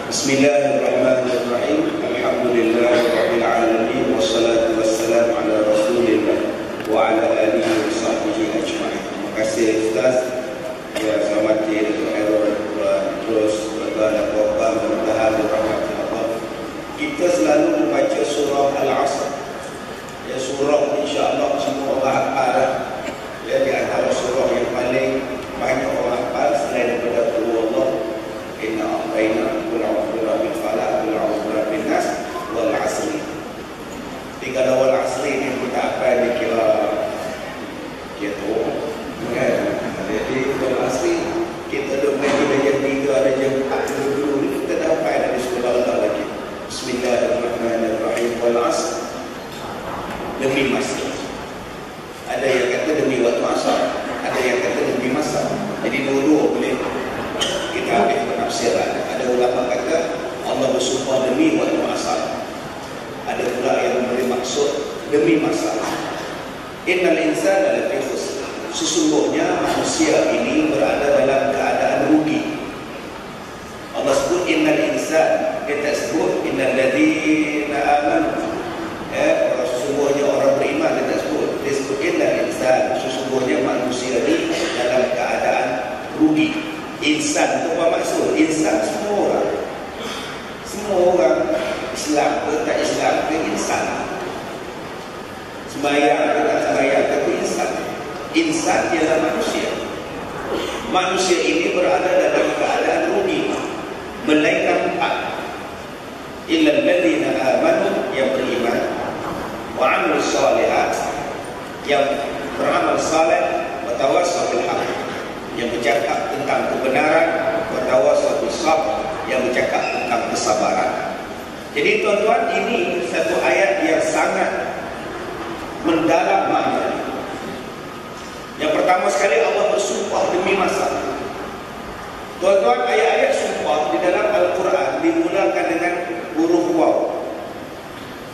Bismillahirrahmanirrahim. Alhamdulillahirabbil alamin wassalatu wassalamu ala Rasulillah wa ala alihi wa sahbihi ajma'in. Terima kasih Ustaz. Ya, selamat hari Datuk Khairul terus berdoa mudah-mudahan dirahmati Allah. Kita selalu membaca surah Al-Asr. Ya, surah insya-Allah semua orang hafal. Ya, di antara surah yang paling banyak orang hafal selain daripada Allah. Inna a'tayna qul a'udzu birabbil falaq, qul a'udzu birabbin nas, wal 'asri. Tiga wal 'asri ini kita apa dikira gitu. Jadi wal 'asri kita dah mulai jam 3 ada jam 4 dulu kita dah sampai dari surah Allah lagi. Bismillahirrahmanirrahim. Wal 'asr, demi masa. Ada yang kata demi waktu asar, ada yang kata demi masa. Jadi dua-dua boleh kita ambil penafsiran. Ada ulama kata Allah bersumpah demi waktu asar. Ada pula yang memberi maksud demi masa. Innal insana lafi khusr. Sesungguhnya manusia ini berada dalam keadaan rugi. Allah sebut innal insan, dia tak sebut innal ladzina amanu. Sesungguhnya orang beriman, dia tak sebut. Dia sebut innal insan. Sesungguhnya manusia ini dalam keadaan rugi. Insan itu apa maksud? Insan semua orang. Semua orang, Islam ke tak Islam ke insan. Sembahyang ke tak sembahyang ke insan. Insan ialah manusia. Manusia ini berada dalam keadaan rugi, melainkan empat. Illal ladzina amanu, yang beriman, wa 'amilus shalihat, yang beramal saleh, wa tawassaw bil haqq, yang bercakap tentang kebenaran, wa tawassaw bis sabr, yang bercakap tentang kesabaran. Jadi tuan-tuan, ini satu ayat yang sangat mendalam maknanya. Yang pertama sekali Allah bersumpah demi masa. Tuan-tuan, ayat-ayat sumpah di dalam Al-Quran dimulakan dengan huruf waw.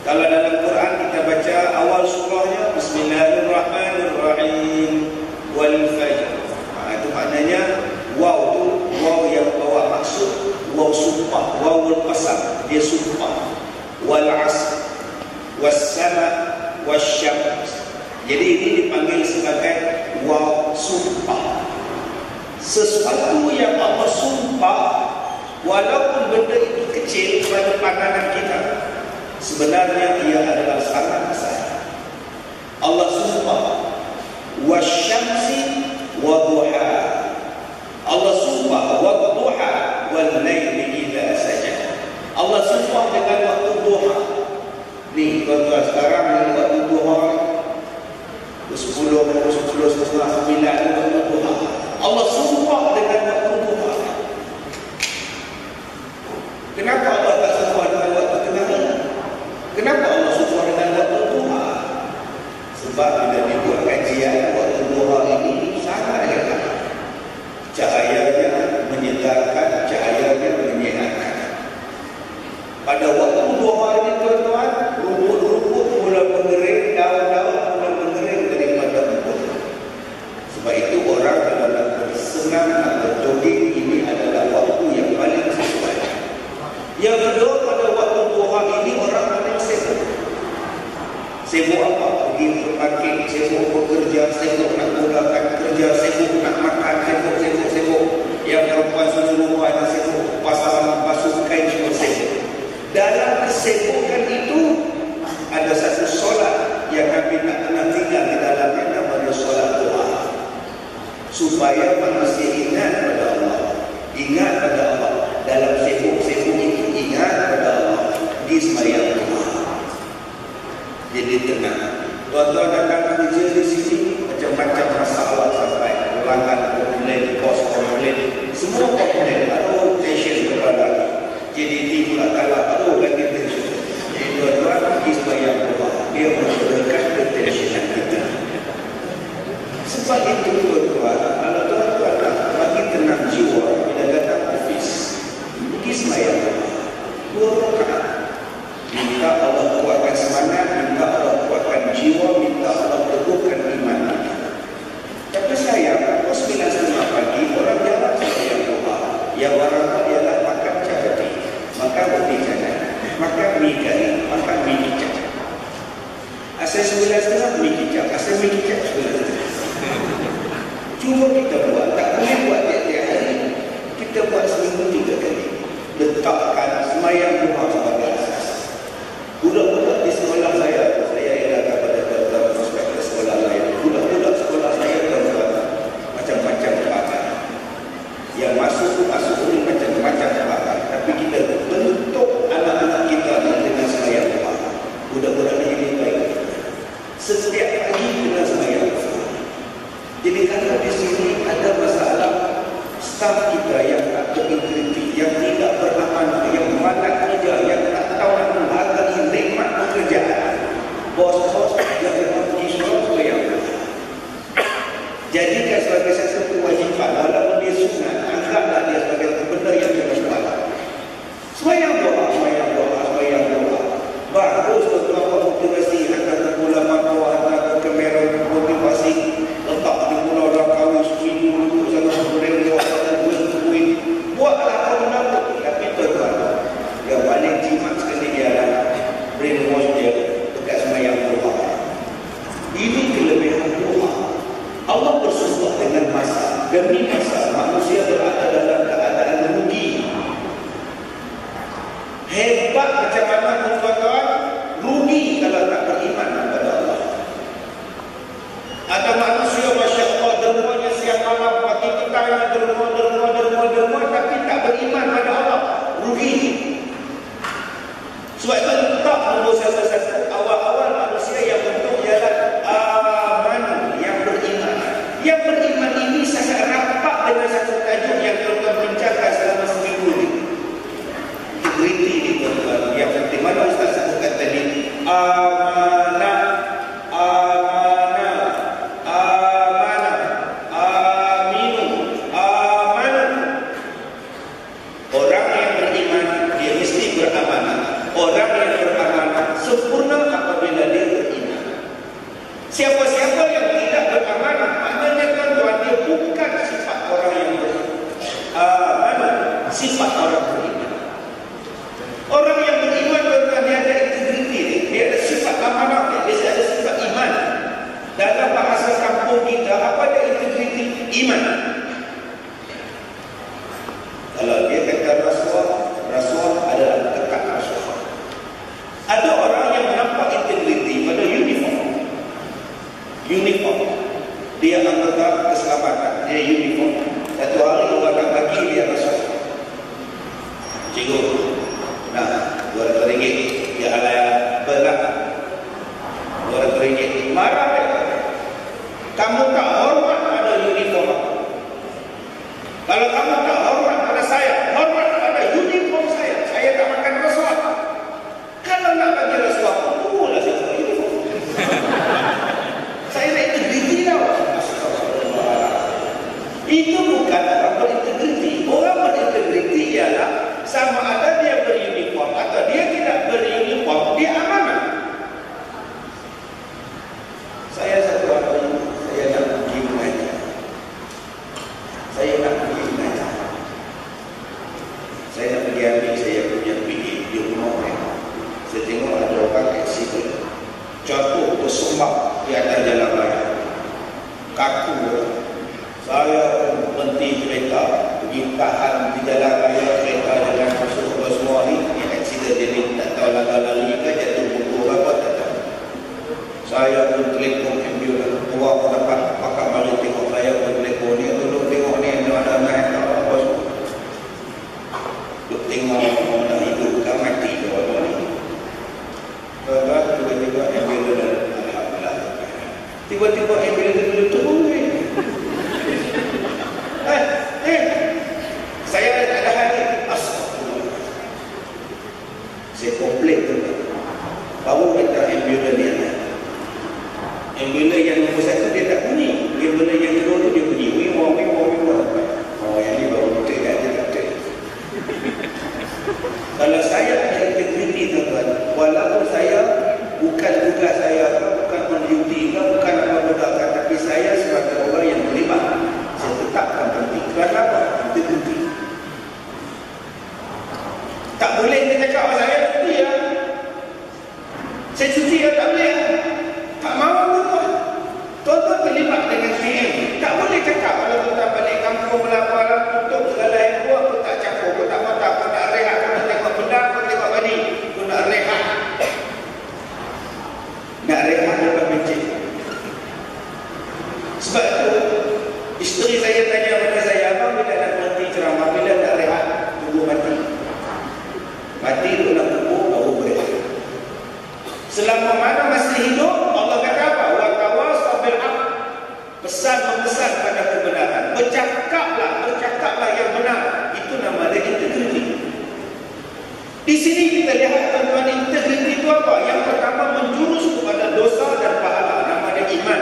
Kalau dalam Quran kita baca awal surahnya Bismillahirrahmanirrahim wal fajr. Itu maknanya waw tu waw yang bawa maksud waw sumpah, wawul qasam, dia sumpah. Wal asr was sama was syams. Jadi ini dipanggil sebagai waw sumpah. Sesuatu yang Allah sumpah, walaupun benda itu kecil pada pandangan kita, sebenarnya ia adalah sangat besar. Allah sumpah wasyamsi wadduha. Allah sumpah wadduha wal laili idza saja. Allah sumpah dengan waktu duha. Ni tuan-tuan, sekarang dengan waktu duha 10 setengah 9 waktu duha. Allah sumpah dengan waktu duha. Kenapa Allah tak sumpah dengan waktu tengah hari? Kenapa Allah sumpah dengan waktu duha? Sebab bila dibuat kajian, waktu duha ini sangat hebat. Cahayanya menyegarkan, cahayanya menyenangkan. Pada waktu duha ini tuan-tuan, rumput-rumput mula mengering, daun-daun mula mengering daripada rumput. Sebab itu orang kalau nak bersenam, nak berjogging, ini adalah waktu yang paling sesuai. Yang kedua, pada waktu duha ini orang paling sibuk. Sibuk apa? Pergi berparking, sibuk bekerja, sibuk nak mulakan kerja, sibuk nak makan, sibuk. Yang perempuan susu rumah, sibuk pasal basuh kain, semua sibuk. Dalam kesibukan itu ada satu solat yang kami nak pernah tinggal di dalamnya, namanya solat duha. Supaya manusia ingat pada Allah. Ingat pada Allah. Dalam sibuk-sibuk itu ingat pada Allah. Di sembahyang duha. Jadi tenang. Tuan-tuan datang kerja di sini, macam-macam masalah sampai. Pelanggan komplain, bos komplain, semua komplain. Aduh, tension kepada. Jadi pula kalah, aduh lagi tension. Jadi tuan-tuan pergi sembahyang duha. Dia menurunkan ketensionan kita. Sebab itu tuan-tuan, kalau tuan-tuan nak bagi tenang jiwa bila datang ofis, pergi sembahyang duha. 2 rakaat. Minta Allah kuatkan semangat, minta Allah kuatkan jiwa, minta Allah teguhkan iman. semi kicap sebenarnya. Cuma kita buat, tak boleh buat tiap-tiap hari. Kita buat seminggu 3 kali. Letakkan semayang duha sebagai asas. Budak-budak di sekolah saya ialah kepada tuan-tuan prospek di sekolah lain. Budak-budak sekolah saya tuan-tuan macam-macam pakar. Yang masuk ni macam-macam pakar. Tapi kita bentuk anak-anak kita dengan semayang duha. Budak-budak ni jadi baik. Setiap pagi kena semayang duha. Jadi kalau di sini ada masalah staf kita yang tak berintegriti, yang tidak beramanah, yang malas kerja, yang tak tahu nak menghargai nikmat pekerjaan, bos-bos yang pergi sekolah semayang duha. Jadikan sebagai satu kewajipan, walaupun dia sunat, anggaplah dia sebagai benda yang kita sekolah. Semayang doa, semayang doa, semayang doa. Bagus tuan-tuan motivasi, hantar ke Pulau Matawa, hantar ke kamera motivasi, letak di Pulau Langkawi, seminggu dulu, sana boleh buat duit. Buatlah apa benda pun. Tapi tuan-tuan, yang paling jimat sekali dia adalah brainwash dia dekat semayang doa. Ini kelebihan doa. Allah bersumpah dengan masa. Demi masa, manusia berada dalam keadaan rugi. Hebat macam mana tuan-tuan, rugi kalau tak beriman kepada Allah. Ada manusia, Masya Allah, dermanya siang malam, pagi petang, derma, tapi tak beriman pada Allah. Rugi. Sebab itu tetap nombor satu awal-awal manusia yang bentuk ialah aman, yang beriman. Yang beriman ini sangat rapat dengan satu tajuk yang tuan-tuan bincangkan selama seminggu ini. Integriti ini tuan-tuan. Yang penting mana Ustaz sebutkan tadi? Amanah, amanah, amanah, aminu, amanah. Orang yang beriman, dia mesti beramanah. Orang yang beramanah sempurna apabila dia beriman. Siapa-siapa yang tidak beramanah, maknanya tuan-tuan, dia bukan sifat orang yang beramanah, sifat orang beriman. Orang yang beriman tuan-tuan, dia ada integriti, dia ada sifat amanah, dia ada sifat iman. Dalam bahasa kampung kita, apa dia integriti? Iman. Kalau dia kata rasuah adalah dekat rasuah. Ada orang yang nampak integriti pada uniform. Dia anggota keselamatan, dia uniform. Satu hari orang bagi dia rasuah. Cikgu, nah, RM200 dia alai berat. RM200 marah dia. Kamu tak hormat pada uniform aku. Kalau kamu tak hormat pada saya, hormat pada uniform saya. Saya tak makan rasuah. Kalau nak bagi rasuah, lah saya tak uniform. Saya nak integriti tau. Itu bukan orang berintegriti. Orang berintegriti ialah sama ada dia beruniform atau dia tidak beruniform, dia amanah. Saya satu hari, saya nak pergi mengajar. Saya nak pergi ambil saya punya pergi di rumah mereka. Saya tengok ada orang aksiden, jatuh bersumbang di atas jalan raya. Kaku. Saya berhenti kereta, pergi tahan di jalan raya, kereta dengan masuk semua ni aksiden dia tak tahu lari ke jatuh pukul apa tak tahu. Saya pun telefon ambulans, orang pun dapat pakar balik tengok saya pun telefon ni, tolong tengok ni ada naik apa semua. Duk tengok nak hidup kan mati ke apa ni. Tuan-tuan, tiba-tiba ambulans, alhamdulillah. Tiba-tiba ambulans turun ni. Saya tak ada hati. Astagfirullah. Saya komplain tu. Baru kata ambulans ni. Ambulans yang nombor 1 dia tak bunyi. Ambulans yang kedua tu dia bunyi. Wimau. Oh, yang ni baru betul kan? Dia tak betul. Kalau saya ada integriti tuan-tuan, walaupun saya bukan tugas saya, bukan menduty, bukan apa-apa, tapi saya sebagai orang yang terlibat, saya tetapkan penting. Kenapa? Integriti. Tak boleh dia cakap saya cuti ya. Saya cuti ya, tak boleh. Tak mahu tuan. semua terlibat dengan PM. Tak boleh cakap kalau tuan balik kampung melapar, tutup segala yang buat, kau tak campur, kau tak patah, kau nak rehat, kau nak tengok benda, kau tengok bani, kau nak rehat. Nak rehat dalam mencik. Sebab itu, isteri saya tanya pada saya, abang bila nak berhenti ceramah, bila nak rehat, tunggu mati. Mati tu nak kubur, baru berehat. Selama mana masih hidup, Allah kata apa? Wa tawassaw bil haqq. Pesan-pesan pada kebenaran. Bercakaplah yang benar. Itu nama dia integriti. Di sini kita lihat tuan-tuan, integriti itu apa? Yang pertama menjurus kepada dosa dan pahala. Nama dia iman.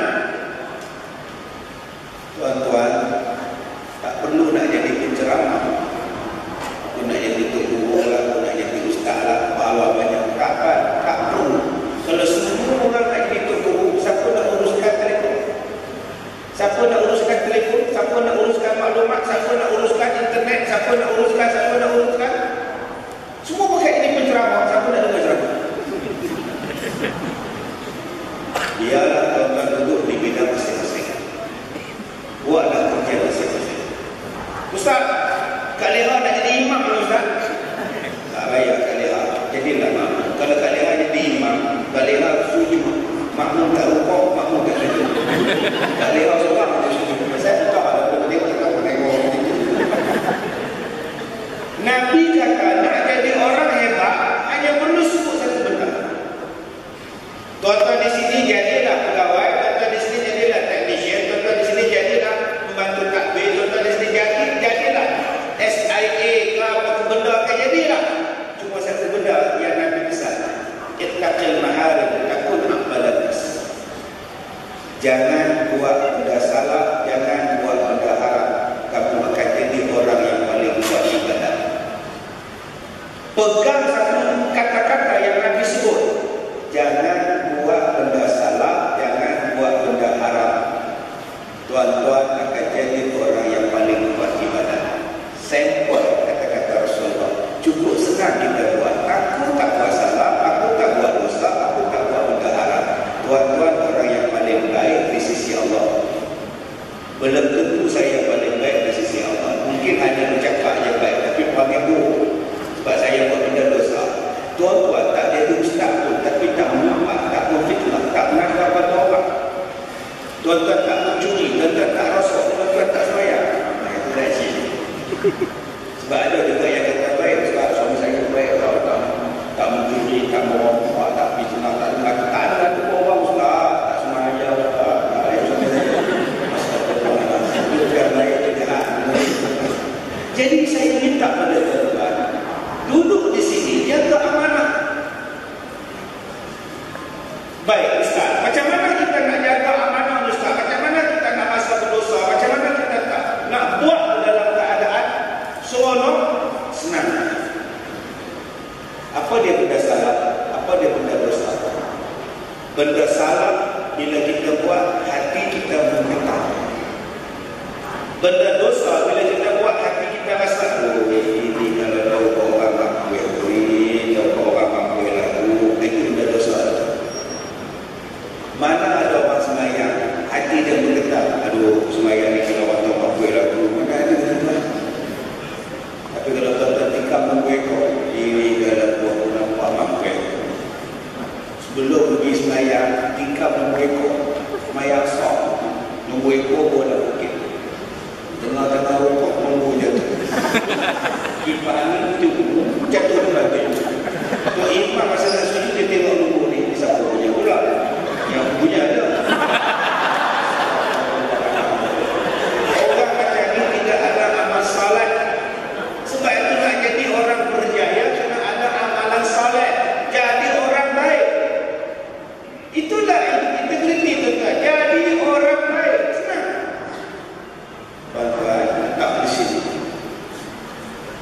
Tuan-tuan, tak perlu nak jadi penceramah. Aku nak jadi guru lah, aku nak jadi ustaz lah, pahala banyak. Tak perlu. Kalau semua orang nak jadi guru, siapa nak uruskan telefon? Siapa nak uruskan telefon? Siapa nak uruskan maklumat? Siapa nak uruskan internet? Siapa nak uruskan? Semua pakai ini penceramah. Siapa nak dengar ceramah? Biarlah tuan-tuan duduk di bidang masing-masing. Buatlah kerja masing-masing. Ustaz, Kak Leha nak jadi imam ke Ustaz? Tak payah Kak Leha. Jadilah makmum. Kalau Kak Leha jadi imam, Kak Leha setuju. Makmum tak rukuk, makmum tak setuju. Kak Leha seorang dia setuju. Saya tak tahu kalau tengok tak tengok begitu. Nabi kata nak jadi orang hebat hanya perlu sebut satu benda. Tuan-tuan di sini jadilah pegawai, tuan-tuan di sini jadilah technician, tuan-tuan di sini jadilah pembantu takbir, tuan-tuan di sini jadilah SIA ke apa benda akan jadilah. Cuma satu benda yang Nabi pesan. Ittaqil maharim takun aqbalan nas. Jangan buat benda salah, jangan buat benda haram. Kamu akan jadi orang yang paling kuat ibadah. Pegang satu kata-kata yang Nabi sebut. Jangan buat benda salah, jangan buat benda haram. Tuan-tuan akan jadi orang yang paling kuat ibadah. Sampel kata-kata Rasulullah. Cukup senang kita buat. Aku tak buat salah, aku tak buat dosa, aku tak buat benda haram. Tuan-tuan orang yang paling baik di sisi Allah. Belum tentu saya paling baik di sisi Allah. Mungkin hanya bercakap je baik, tapi panggil buruk. Sebab saya buat benda dosa. Tuan-tuan tak jadi ustaz pun, tapi tak menampak, tak memfitnah, tak menangkap pada orang. Tuan-tuan tak mencuri, tuan-tuan tak rosok, tuan-tuan tak sembahyang. Nah, itu rajin. Sebab ada juga yang kata baik, ustaz suami saya baik, tak mencuri, tak merokok, tak fitnah, tak dengar. Tak ada tu orang ustaz, tak sembahyang, tak baik suami saya. Biar baik jahat. Jadi saya minta pada tuan-tuan, duduk di sini, jaga amanah. Baik Ustaz, macam mana kita nak jaga amanah Ustaz? Macam mana kita nak rasa berdosa? Macam mana kita nak buat dalam keadaan seronok? Senang. Apa dia benda salah? Apa dia benda dosa? Benda salah bila kita buat hati kita menggetar. Benda dosa bila kita buat hati kita rasa, oh ini kalau tahu orang mampu ini, tahu orang mampu lagu, itu benda dosa. Mana ada orang semayang, hati dia bergetar, aduh semayang ni kalau orang tahu mampu lagu, mana ada tuan-tuan. Tapi kalau tuan-tuan tikam mampu ekor, ini dalam buah pun nampak mampu. Sebelum pergi semayang, tikam mampu ekor, semayang sok, mampu ekor boleh bukit. Tengah-tengah rokok nunggu jatuh. Kipas angin jatuh lagi. Tok imam masa nak sujud dia tengok nunggu ni. Siapa punya pula? Yang punya ada. Orang macam ni tidak ada amal saleh. Sebab itu nak jadi orang berjaya kena ada amalan saleh. Jadi orang baik. Itulah integriti tuan-tuan. Jadi orang baik. Senang. Tuan-tuan, tak di sini.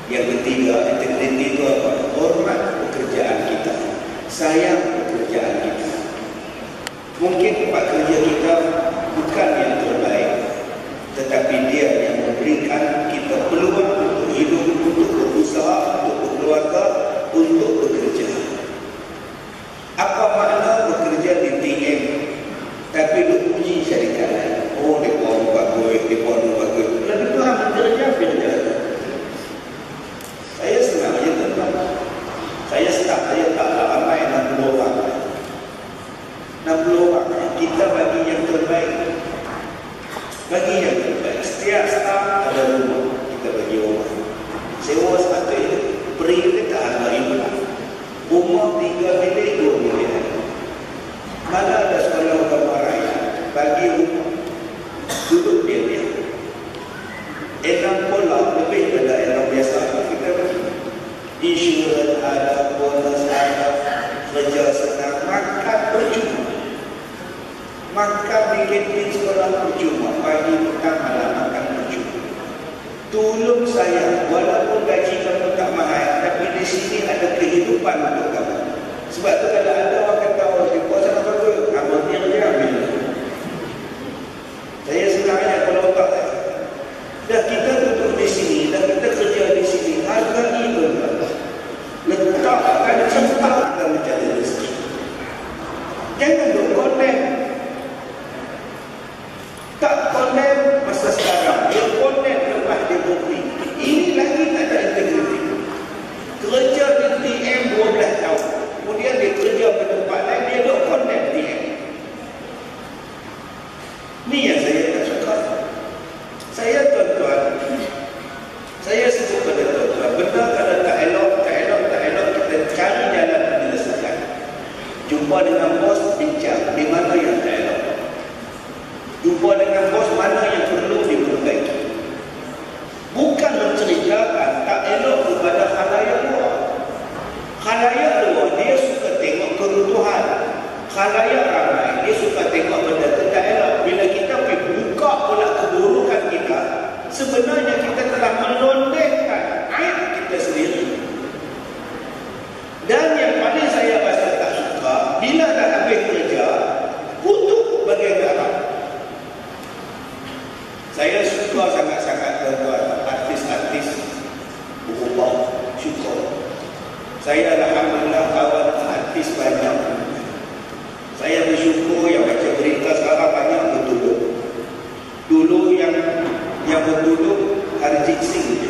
Yang ketiga, integriti itu apa? Hormat pekerjaan kita. Sayang pekerjaan kita. Mungkin tempat kerja kita bukan yang terbaik, tetapi dia yang memberikan kita peluang untuk hidup, untuk berusaha, untuk berkeluarga, untuk bekerja. Apa makna bekerja di TM tapi duk puji syarikat lain? Insurans ada, bonus ada, kerja senang, makan percuma. Makan di kantin sekolah percuma, pagi petang malam makan percuma. Tolong saya, walaupun gaji kamu tak mahal, tapi di sini ada kehidupan untuk kamu. Sebab tu kalau ada orang kata, oh, di puasa apa tu? Kamu ni kerja ambil. Saya sebenarnya kalau otak saya. Dah kita duduk di sini, dah kita kerja di sini, hargai benda. Letakkan cepat akan mencari rezeki. Jangan duk condemn. Tak condemn masa sekarang, dia condemn lepas dia berhenti. Ini lagi tak ada integriti. Kerja di TM 12 tahun, kemudian dia kerja ke tempat lain, dia duk condemn TM. Ni yang saya tak suka. Saya tuan-tuan, saya sebut pada tuan-tuan, benda kalau tak elok, kita cari jalan menyelesaikan. Jumpa dengan bos, bincang di mana yang tak elok. Jumpa dengan bos, mana yang perlu diperbaiki. Bukan menceritakan tak elok kepada khalayak luar. Khalayak luar, dia suka tengok keruntuhan. Khalayak ramai, dia suka tengok benda tu tak elok. Bila kita pergi buka pula keburukan kita, sebenarnya kita telah melondekkan aib kita sendiri. Dan yang paling saya rasa tak suka, bila dah habis kerja, kutuk bagian dalam. Saya suka sangat-sangat tuan-tuan, artis-artis berubah, syukur. Saya alhamdulillah kawan artis banyak. Saya bersyukur yang baca berita sekarang banyak bertuduh. Dulu yang bertuduh Harjit Singh.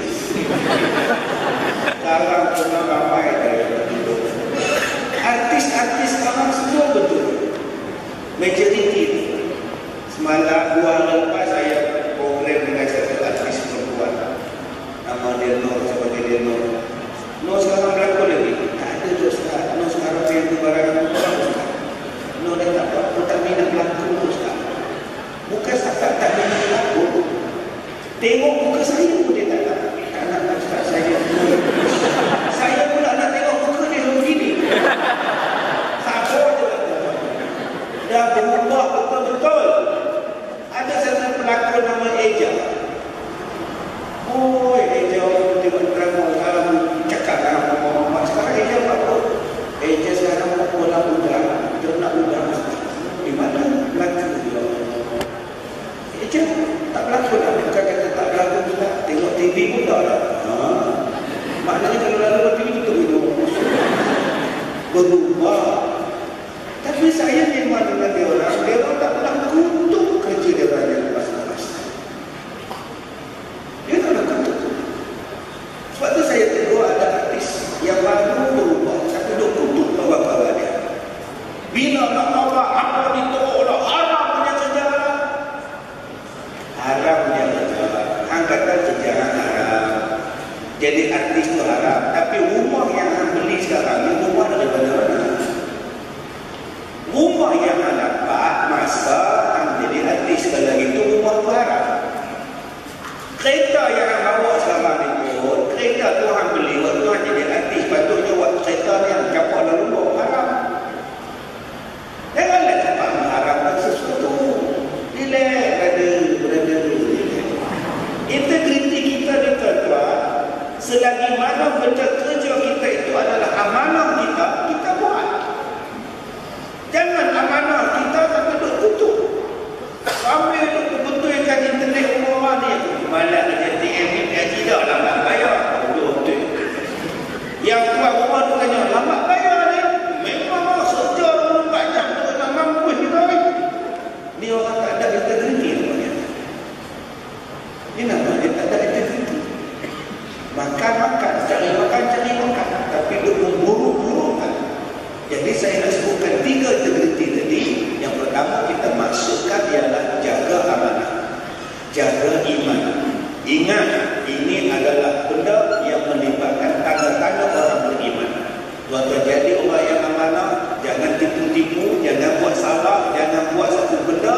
Sekarang pernah ramai dari bertuduh. Artis-artis sekarang semua bertuduh. Majoriti. Semalam 2 hari lepas saya program dengan satu artis perempuan. Nama dia Nur, sebagai dia Nur. Nur sekarang berlakon lagi? Tak ada tu sekarang. Nur sekarang yang kebarangan Ustaz. Nur dah tak buat, pun tak minat berlakon Ustaz. Bukan tak minat berlakon. Tengok muka saya pun dia tak nak. Tak nak Ustaz saya. Saya pula nak tengok muka dia begini. Sabar je lah. Dah berubah betul-betul. Ada satu pelakon nama Eja. Oh, Eja tengok drama sekarang cakap dengan Muhammad. Sekarang Eja buat apa? Eja sekarang pola udang. Dia nak udang. Di mana pelakon dia? Eja tak pelakon lah. Bukan kata tak pelakon juga. Tengok TV pun tak lah. Maknanya kalau lalu TV itu hidup. Berubah. Tapi saya memang dengan dia orang tak pernah kutuk kerja dia orang yang lepas-lepas. Dia tak nak kutuk. Sebab tu saya tegur ada artis yang baru berubah, tapi duk kutuk kawan-kawan dia. Bila nak taubat, apa ditolak lah, haram punya sejarah. Haram punya sejarah. Angkatan sejarah haram. Jadi artis tu haram. Tapi rumah yang beli sekarang, ini rumah daripada mana? Rumah yang dapat masa menjadi artis kalau itu rumah tu haram. Kereta yang bawa sekarang ni pun, kereta tu orang beli waktu orang jadi artis, patutnya waktu kereta ni yang capak lalu bawa haram. Janganlah cepat mengharamkan sesuatu. Relax, brother. Integriti kita ni tuan-tuan, selagi mana benda kerja kita itu adalah amanah kita, kita buat. Jangan amanah kita tapi duk kutuk. Sambil duk betulkan internet umum ni. Malah kerja TM ni tidak lambat bayar. Betul. Yang tuan rumah tu tanya, lambat bayar ni? Memang kerja dulu banyak tu nak mampu kita ni. Ni orang tak ada integriti namanya. Ni namanya tak ada integriti. Makan, cari makan. Tapi duk memburu-burukan. Jadi saya nak sebutkan 3 integriti tadi. Yang pertama kita maksudkan ialah jaga amanah, jaga iman. Ingat, ini adalah benda yang melibatkan tanda-tanda orang beriman. Tuan-tuan jadi orang yang amanah, jangan tipu-tipu, jangan buat salah, jangan buat satu benda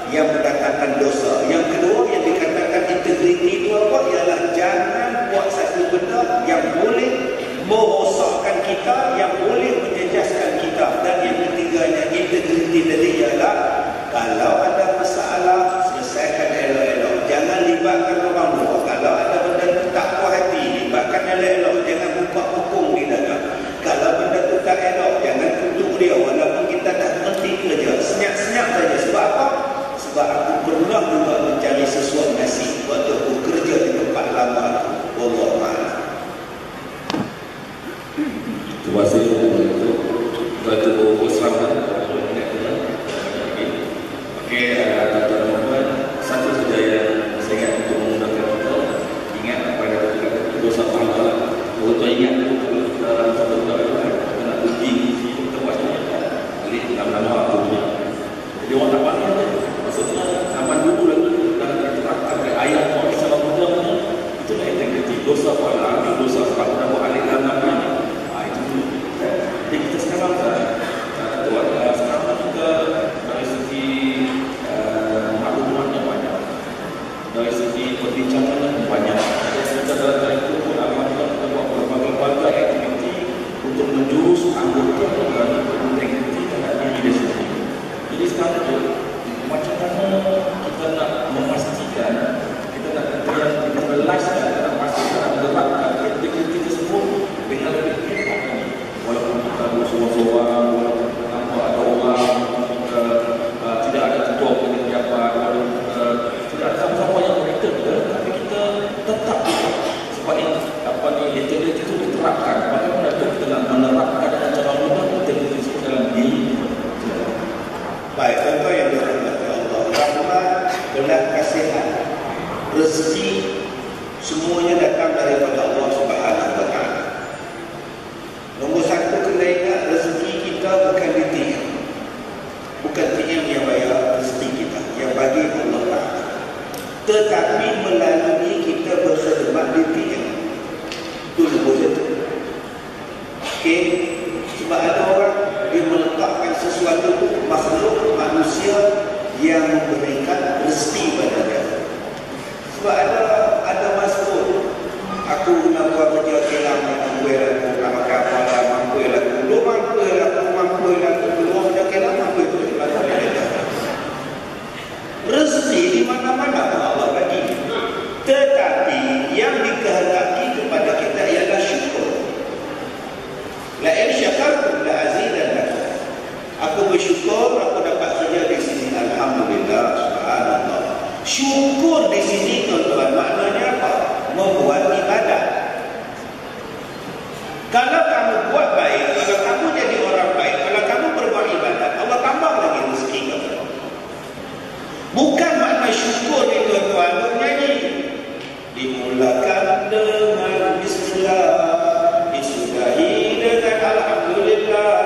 yang mendatangkan dosa. Yang kedua yang dikatakan integriti itu apa? Ialah jangan buat satu benda yang boleh kita yang boleh menjejaskan kita. Dan yang ketiganya, integriti tadi ialah kalau ada masalah, selesaikan elok-elok. Jangan libatkan orang luar. Kalau ada benda tu tak puas hati, libatkan elok-elok. Jangan buka hukum di dalam. Kalau benda tu tak elok, jangan tutup dia. Walaupun kita tak berhenti kerja, senyap-senyap saja. Sebab apa? Sebab aku pernah juga mencari sesuatu nasib waktu aku kerja di tempat lama aku. Wallahualam. Terima kasih untuk Datuk Osman. Okey, Datuk Muhammad, satu saja yang saya ingat untuk memudahkan kita, ingat apa yang kita kata dosa pahala. Kalau tuan ingat tu, kalau kita dalam satu bulan kita nak uji, kita buat macam mana? Jadi nama-nama aku punya. Jadi orang tak pandai je. Maksudnya zaman dulu lagi dalam diterapkan ayat Allah SWT itu dah integriti dosa pahala, dosa sebab kita buat alik dalam namanya. Jadi kita sekarang sekarang juga dari segi maklumatnya banyak, dari segi perbincangannya banyak. Kita dalam itu pun alhamdulillah kita buat berbagai-bagai aktiviti untuk menjurus anggota dan integriti terhadap diri dia sendiri. Jadi sekarang itu macam mana kita nak memastikan, kita nak kita realisekan, kita nak pastikan, nak menerapkan integriti tersebut dengan lebih hebat. Walaupun kita bersuara-suara, walaupun tanpa ada orang, tidak ada ketua pejabat, tidak ada siapa-siapa yang monitor kita, tapi kita tetap sebab ini integriti itu diterapkan. Bagaimana kita nak menerapkan dengan cara mudah integriti tersebut dalam diri? Baik, contoh yang dirahmati Allah, rahmat, belas kasihan, rezeki semuanya datang daripada Allah Subhanahu Wa Taala. Nombor satu, kena ingat rezeki kita bukan di TM. Bukan TM yang bayar rezeki kita, yang bagi Allah Ta'ala. Tetapi melalui kita berkhidmat di TM. Itu nombor satu. Okey, sebab ada orang dia meletakkan sesuatu itu makhluk manusia yang memberikan rezeki pada dia. Sebab ada masuk, aku nak buat kerja kilang, mampu aku nak makan apa, mampu aku belum mampu aku belum ada kilang, mampu itu rezeki di mana-mana Allah bagi. Tetapi yang dikehendaki kepada kita ialah syukur. La in syakartum la azidannakum. Aku bersyukur aku dapat kerja di sini, alhamdulillah, subhanallah. Syukur di sini tuan-tuan maknanya apa? Membuat ibadah. Kalau kamu buat baik, kalau kamu jadi orang baik, kalau kamu berbuat ibadat, Allah tambah lagi rezeki kamu. Bukan makna syukur ni tuan-tuan bernyanyi. Dimulakan dengan bismillah, disudahi dengan alhamdulillah.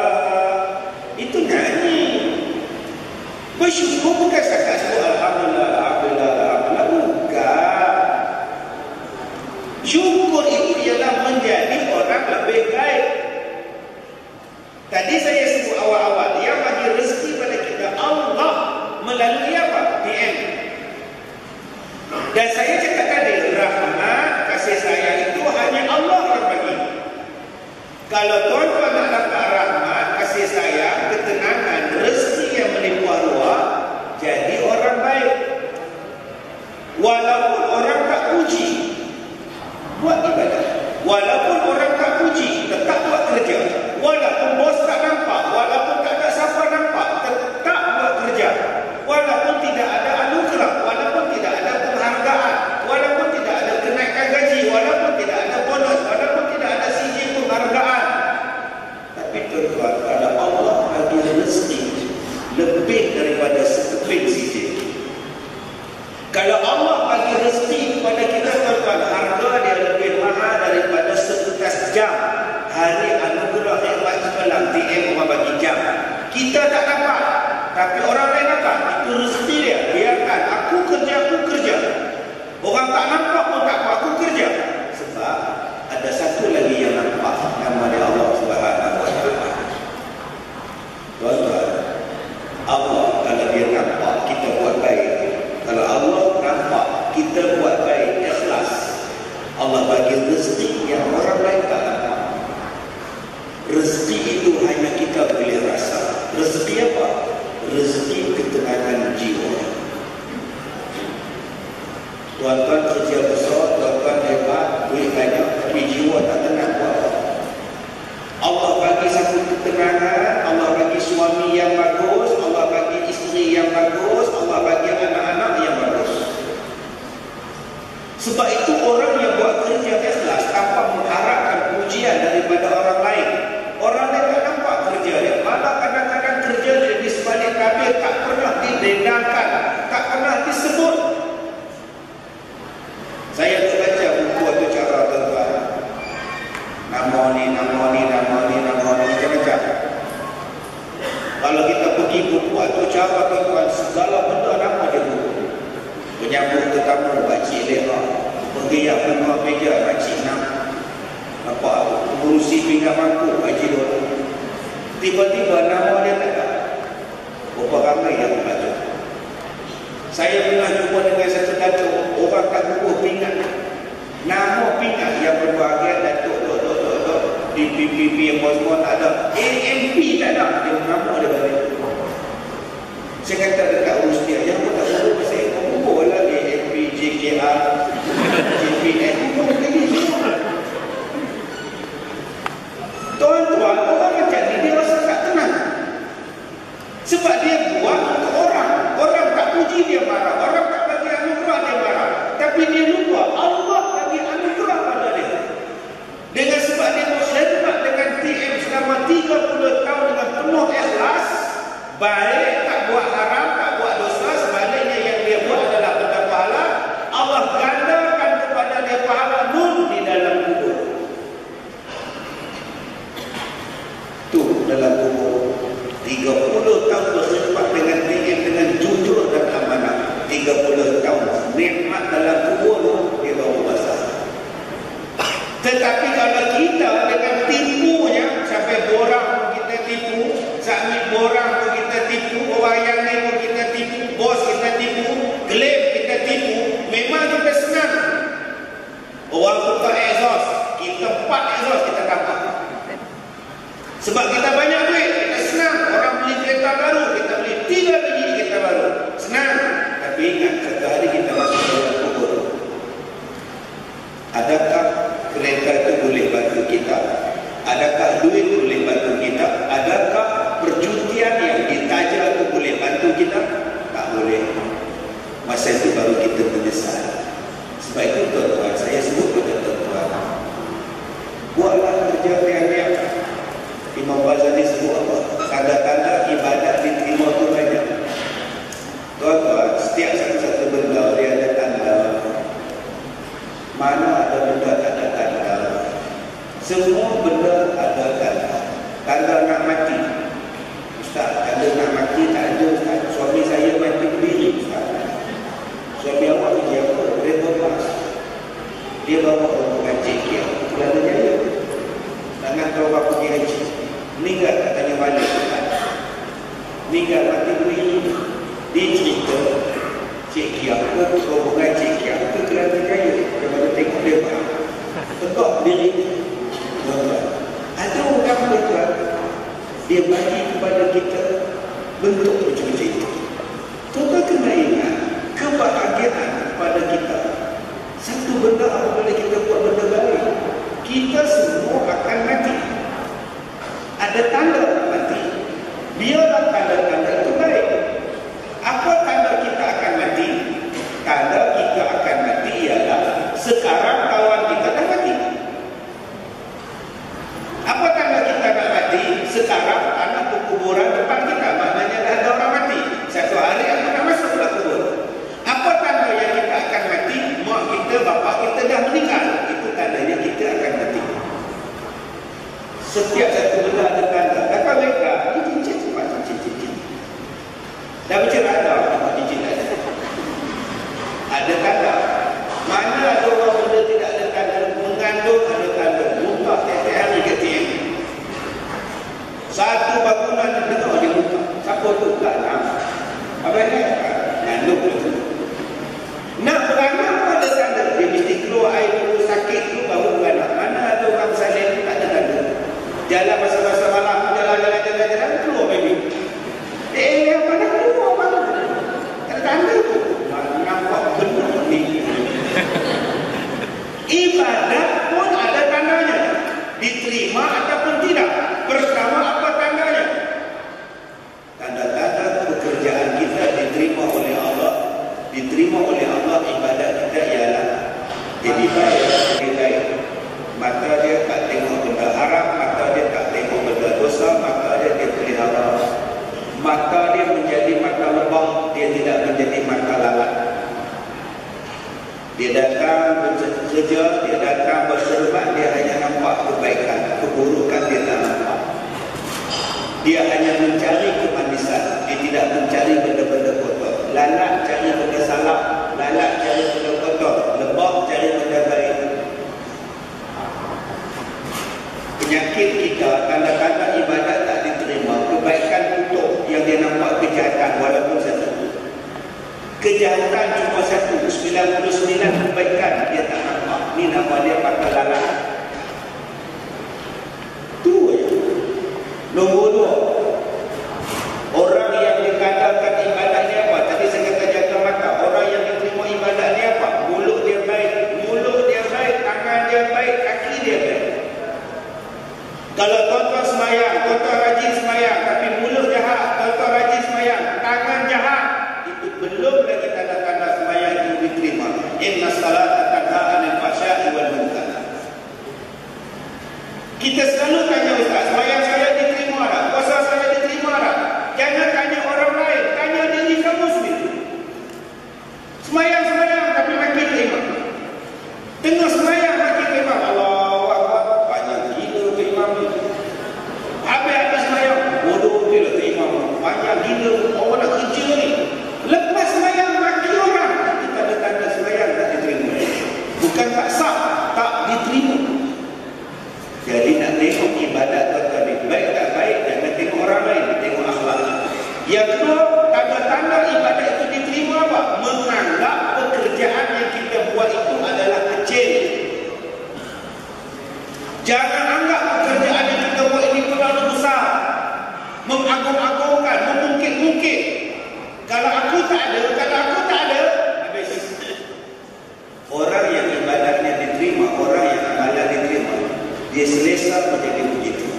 Itu nyanyi. Bersyukur bukan setakat sebut alhamdulillah, alhamdulillah, alhamdulillah. Bukan. Syukur itu ialah menjadi orang lebih baik. Tadi saya sebut awal-awal, yang bagi rezeki pada kita Allah melalui apa? DM. Dan saya cakap tadi, rahmat, kasih sayang itu hanya Allah yang bagi. Kalau tuan-tuan nak dapat rahmat, kasih sayang, ketenangan, rezeki yang melimpah ruah, jadi orang baik. Walaupun orang tak puji, buat ibadah. Walaupun orang tak puji, tetap buat kerja. Walaupun bos tak nampak, walaupun tak ada siapa nampak, tetap buat kerja. Walaupun tidak ada anugerah, walaupun tidak ada penghargaan, walaupun tidak ada kenaikan gaji, walaupun tidak ada bonus, walaupun tidak ada sijil penghargaan. Tapi tuan-tuan, kalau Allah bagi rezeki lebih daripada sekeping sijil. Kalau Allah bagi rezeki kepada kita tuan-tuan, harga dia lebih mahal daripada sebekas jam. Hari anugerah nikmat semalam TM orang bagi jam. Kita tak dapat, tapi orang lain dapat. Itu rezeki dia. Biarkan aku kerja. Orang tak nampak pun tak apa, aku kerja. Sebab ada satu lagi yang nampak, nama dia Allah Subhanahu Wa Taala. Tuan-tuan, Allah kalau dia nampak kita buat baik, kalau Allah nampak kita buat baik, ikhlas, Allah bagi rezeki yang orang lain tak nampak. Rezeki itu hanya kita boleh rasa. Rezeki apa? Rezeki ketenangan jiwa. Tuan-tuan kerja besar, tuan-tuan hebat, duit banyak, tapi jiwa tak tenang buat apa? Allah bagi satu ketenangan, Allah bagi suami yang bagus, Allah bagi isteri yang bagus, Allah bagi anak-anak yang bagus. Sebab itu orang yang buat kerja ikhlas tanpa mengharapkan pujian daripada orang lain. Orang lain tak nampak kerja dia, malah kadang-kadang kerja dia di sebalik tabir tak pernah didendangkan, tak pernah disebut. Saya terbaca buku atau cara tuan-tuan. Nama ni macam-macam. Kalau kita pergi buku atau cara tuan-tuan, segala benda nama dia buku. Menyambut tetamu Pakcik Leha, bergerak bengah meja Pakcik Nam, mengurusi pinggan mangkuk Pakcik Dor. Tiba-tiba nama dia tak ada. Berapa ramai yang membaca. Saya pernah jumpa dengan satu datuk, orang kat buku pinggan. Nama pinggan yang berbahagian datuk di PPP yang bos-bos tak ada, AMP tak ada, dia nama dia balik. Saya kata dekat urus dia, yang pun tak tahu pasal kumpul lah AMP, JKR, JPN, kumpul lagi semua. Tuan-tuan, orang macam ni dia rasa tak tenang. Sebab dia buat untuk orang. Orang tak puji dia marah, orang tak bagi anugerah dia marah. Tapi dia lupa Allah bagi anugerah pada dia. Dengan sebab dia berkhidmat dengan TM selama 30 tahun dengan penuh ikhlas, baik, tak buat haram, tak buat dosa, sebaliknya yang dia buat adalah benda pahala, Allah gandakan kepada dia pahala nur di dalam kubur. Tu dalam kubur 30 tahun berkhidmat dengan TM dengan jujur dan amanah. 30 tahun nikmat dalam kubur dia baru basah. Tetapi kalau kita dengan tipunya, sampai borang pun kita tipu, sambil borang pun kita tipu, orang yang ni pun kita tipu, bos kita tipu, klaim kita tipu, memang kita senang. Orang tukar exhaust, kita 4 exhaust kita tambah. Sebab kita banyak duit, kita senang. Orang beli kereta baru, kita beli 3 biji kereta baru, senang. Tapi ingat, satu hari kita masuk dalam kubur. Adakah kereta itu boleh bantu kita? Adakah duit boleh bantu kita? Adakah percutian yang ditaja itu boleh bantu kita? Tak boleh. Masa itu baru kita menyesal. Sebab itu tuan-tuan, saya sebut kepada tuan-tuan, buatlah kerja riak-riak. Imam Ghazali sebut apa? Tanda-tanda ibadat diterima itu banyak. Tuan-tuan, setiap satu-satu benda dia ada tanda. Mana ada benda tak ada tanda? Semua benda ada tanda. Tanda nak mati, Ustaz, tanda nak mati tak ada, Ustaz. Suami saya mati berdiri, Ustaz. Suami awak kerja apa? Labor pass. Dia bawa rombongan JKR Kelana Jaya. Tangan orang pergi haji, meninggal tak tanya balik, Ustaz. Meninggal mati berdiri. Dia cerita JKR ke rombongan JKR ke Kelana Jaya. Daripada tengok dia tegak diri. Ada orang mereka, dia bagi kepada kita bentuk macam-macam itu. Tuan-tuan kena ingat, kebahagiaan kepada kita, satu benda apabila kita buat benda baik, kita semua akan mati. Ada tanda mati. Biarlah tanda-tanda itu baik. Apa tanda kita akan mati? Tanda kita akan mati ialah sekarang kawan kita dah mati. Apa tanda kita nak mati? Sekarang tanah perkuburan depan kita, maknanya dah ada orang mati. Satu hari akan masuk dalam kubur. Apa tanda yang kita akan mati? Mak kita, bapa kita dah meninggal. Itu tandanya kita akan mati. Setiap satu benda ada tanda. Kata mereka, ini cincin cepat, cincin. Dah bercerah ada, cincin ada. Ada tanda. Mana ada orang benda tidak ada tanda, mengandung ada tanda. Muntah tiap-tiap hari ke TM. Satu bangunan dengar dia muntah. Siapa tu? Tak nak. Apa ni? Ngandung tu. Nak beranak pun ada tanda. Dia mesti keluar air dulu, sakit tu baru beranak. Mana ada orang salin tak ada tanda. Jalan masa-masa malam, jalan, keluar baby. Apa nak keluar malam? Tak tanda tu. Nampak benar ni. Ibadat pun ada tandanya. Diterima ataupun tidak. Pertama, apa tandanya? Tanda-tanda pekerjaan kita diterima oleh Allah. Diterima oleh Allah, ibadat kita ialah jadi baik. Mata dia tak tengok benda haram, mata dia tak tengok benda dosa, mata dia pelihara. Mata dia menjadi mata lebah, dia tidak menjadi mata lalat. Dia datang bekerja, dia datang berserbat, dia hanya nampak kebaikan, keburukan dia tak nampak. Dia hanya mencari kemanisan, dia tidak mencari benda-benda kotor. Lalat cari benda salah, lalat cari benda kotor, lebah cari benda baik. Penyakit kita, tanda-tanda ibadat tak diterima, kebaikan tutup, yang dia nampak kejahatan walaupun satu. Kejahatan cuma satu, 99 kebaikan dia tak nampak. Ni nama dia patah lalat. Tu je. Nombor 2, orang yang dikatakan ibadat ni apa? Tadi saya kata jaga mata. Orang yang diterima ibadat ni apa? Mulut dia baik, tangan dia baik, kaki dia baik. Kalau tuan-tuan semayang, tuan-tuan rajin semayang, tapi mulut jahat, tuan-tuan rajin semayang, tangan jahat, itu belum lagi tanda-tanda semayang itu diterima. Inna salata tanha 'anil fahsya'i wal munkar. Kita selalu tanya ustaz, semayang saya diterima tak? Puasa saya diterima tak? Jangan tanya orang lain, tanya diri kamu sendiri. Semayang tapi makin terima. Tengah semayang makin terima. Allahu Akbar, banyak gila ke imam ni. Habis semayang, bodoh dia ke imam. Banyak gila, orang nak kerja ni. Lepas semayang maki orang, kita ada tanda semayang tak diterima. Bukan tak sah, tak diterima. Jadi nak tengok ibadat tuan-tuan ni baik tak baik, jangan tengok orang lain, tengok akhlak. Yang kedua, tanda-tanda ibadat itu diterima apa? Menganggap pekerjaan yang kita buat itu adalah kecil. Jangan anggap pekerjaan yang kita buat ini terlalu besar, mengagung-agungkan, memungkit-mungkit. Kalau aku tak ada, habis. Orang yang ibadatnya diterima, orang yang amalan diterima, dia selesa menjadi begitu.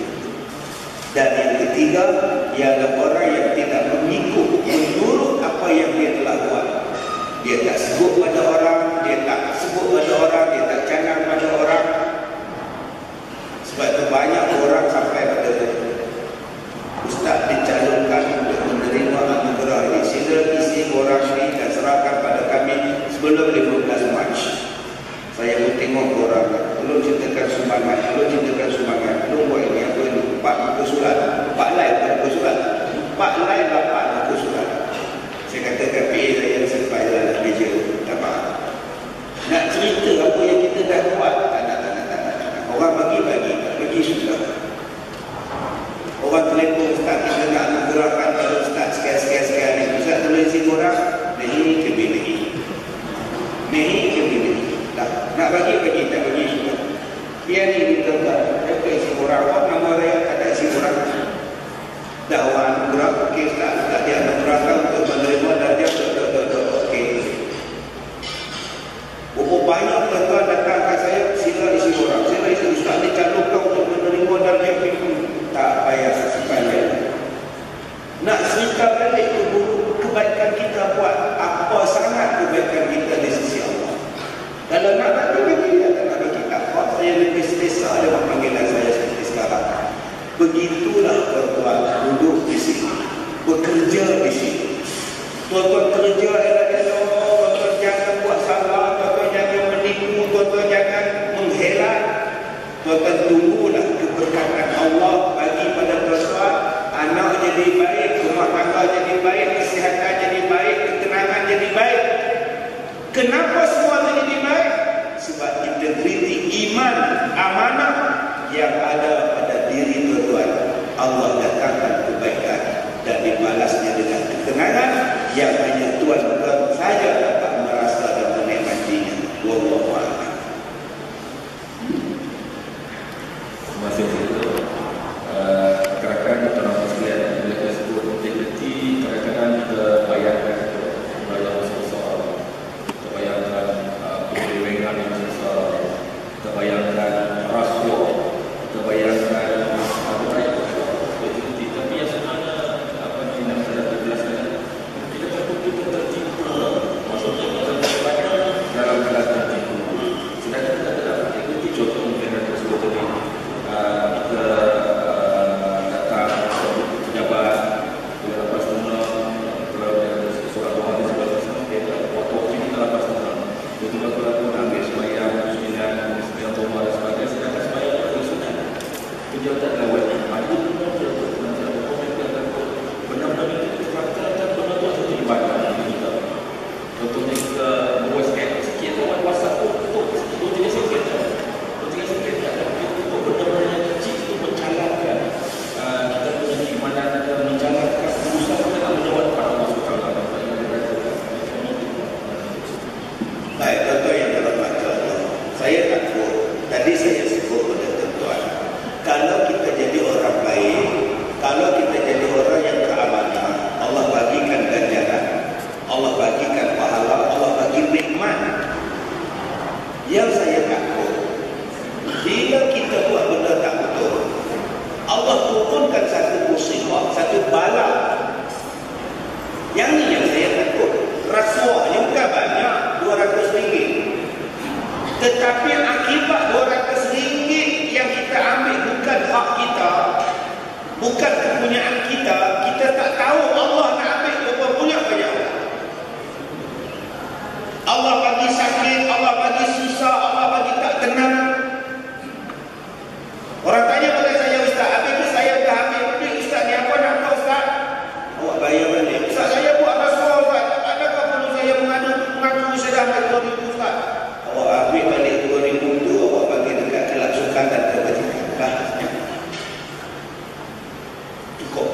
Dan yang ketiga, ialah orang yang tidak mengikut, menurut apa yang dia telah buat. Dia tak sebut pada orang, dia tak canang pada orang. Sebab itu banyak orang sampai pada ustaz dicalonkan untuk menerima anugerah ini. Sila isi orang ini dan serahkan pada kami sebelum 15 Mac. Saya pun tengok orang, belum ceritakan sumbangan, belum buat ini, apa ini, 4 muka surat, 4 lain 4 muka surat, 4 lain 8 muka surat. Saya katakan PA saya sampai dalam meja, tak faham. Nak cerita apa yang kita dah buat, tak nak. Orang bagi sudah. Orang telefon ustaz, kita nak anugerahkan pada ustaz sekian ni. Ustaz tulis isi orang, ni ke bilik. Nak bagi, tak bagi sudah. Dia ni ditentang, dia isi orang, nama saya tak ada isi orang. Dah orang anugerah, okey ustaz, dia anugerahkan untuk menerima dan dia okey. Banyak tuan-tuan datang ke saya, sila isi orang. Sila isi ustaz dicalonkan untuk menerima dan dia tak payah simpan lain. Nak cerita balik kebaikan kita buat, apa sangat kebaikan kita di sisi Allah. Kalau nak bagi dia, tak nak bagi apa. Saya lebih selesa dengan panggilan saya seperti sekarang. Begitulah tuan-tuan duduk di sini, bekerja di sini. Tuan-tuan kerja elok-elok, tuan-tuan jangan buat salah, tuan-tuan jangan menipu, tuan-tuan jangan menghelat. Tuan-tuan tunggulah keberkatan Allah bagi pada tuan-tuan. Anak jadi baik, rumah tangga jadi baik, kesihatan jadi baik, ketenangan jadi baik. Kenapa semua jadi baik? Sebab integriti iman, amanah yang ada pada diri tuan-tuan. Allah datangkan kebaikan dan dibalasnya dengan ketenangan yang hanya tuan-tuan saja dapat merasa dan menikmatinya. Wallahu a'lam. Terima kasih. pejabat lawat ada benar-benar itu fakta dan benar-benar itu ibadah kita. Contohnya kita buat sikit lewat WhatsApp untuk tidak sikit untuk benar-benar kecil itu menjalankan kita punya keimanan dan menjalankan usaha kita menjawab pada Allah Subhanahu wa taala. Baik, contoh yang terhormat Allah. Saya takut tadi saya sebut pada tuan, kalau kita jadi orang baik, kalau kita jadi orang yang keamanan, Allah bagikan ganjaran, Allah bagikan pahala, Allah bagi nikmat. Yang saya takut, bila kita buat benda tak betul, Allah turunkan satu musibah, satu bala. Yang ni yang saya takut. Rasuahnya bukan banyak, RM200. Tetapi akibat RM200 yang kita ambil bukan hak kita, bukan kepunyaan kita, kita tak tahu Allah nak ambil berapa banyak. Allah bagi sakit, Allah bagi susah, Allah bagi tak tenang. Orang tanya pada saya, Ustaz, habis tu saya dah ambil duit, Ustaz, ni apa nak kau, Ustaz? Awak bayar balik. Ustaz, saya buat rasuah, Ustaz. Adakah perlu saya mengaku saya dah ambil RM2,000, Ustaz? Awak ambil balik RM2,000 tu, awak bagi dekat kelab sukan dan kebajikan. Cukup.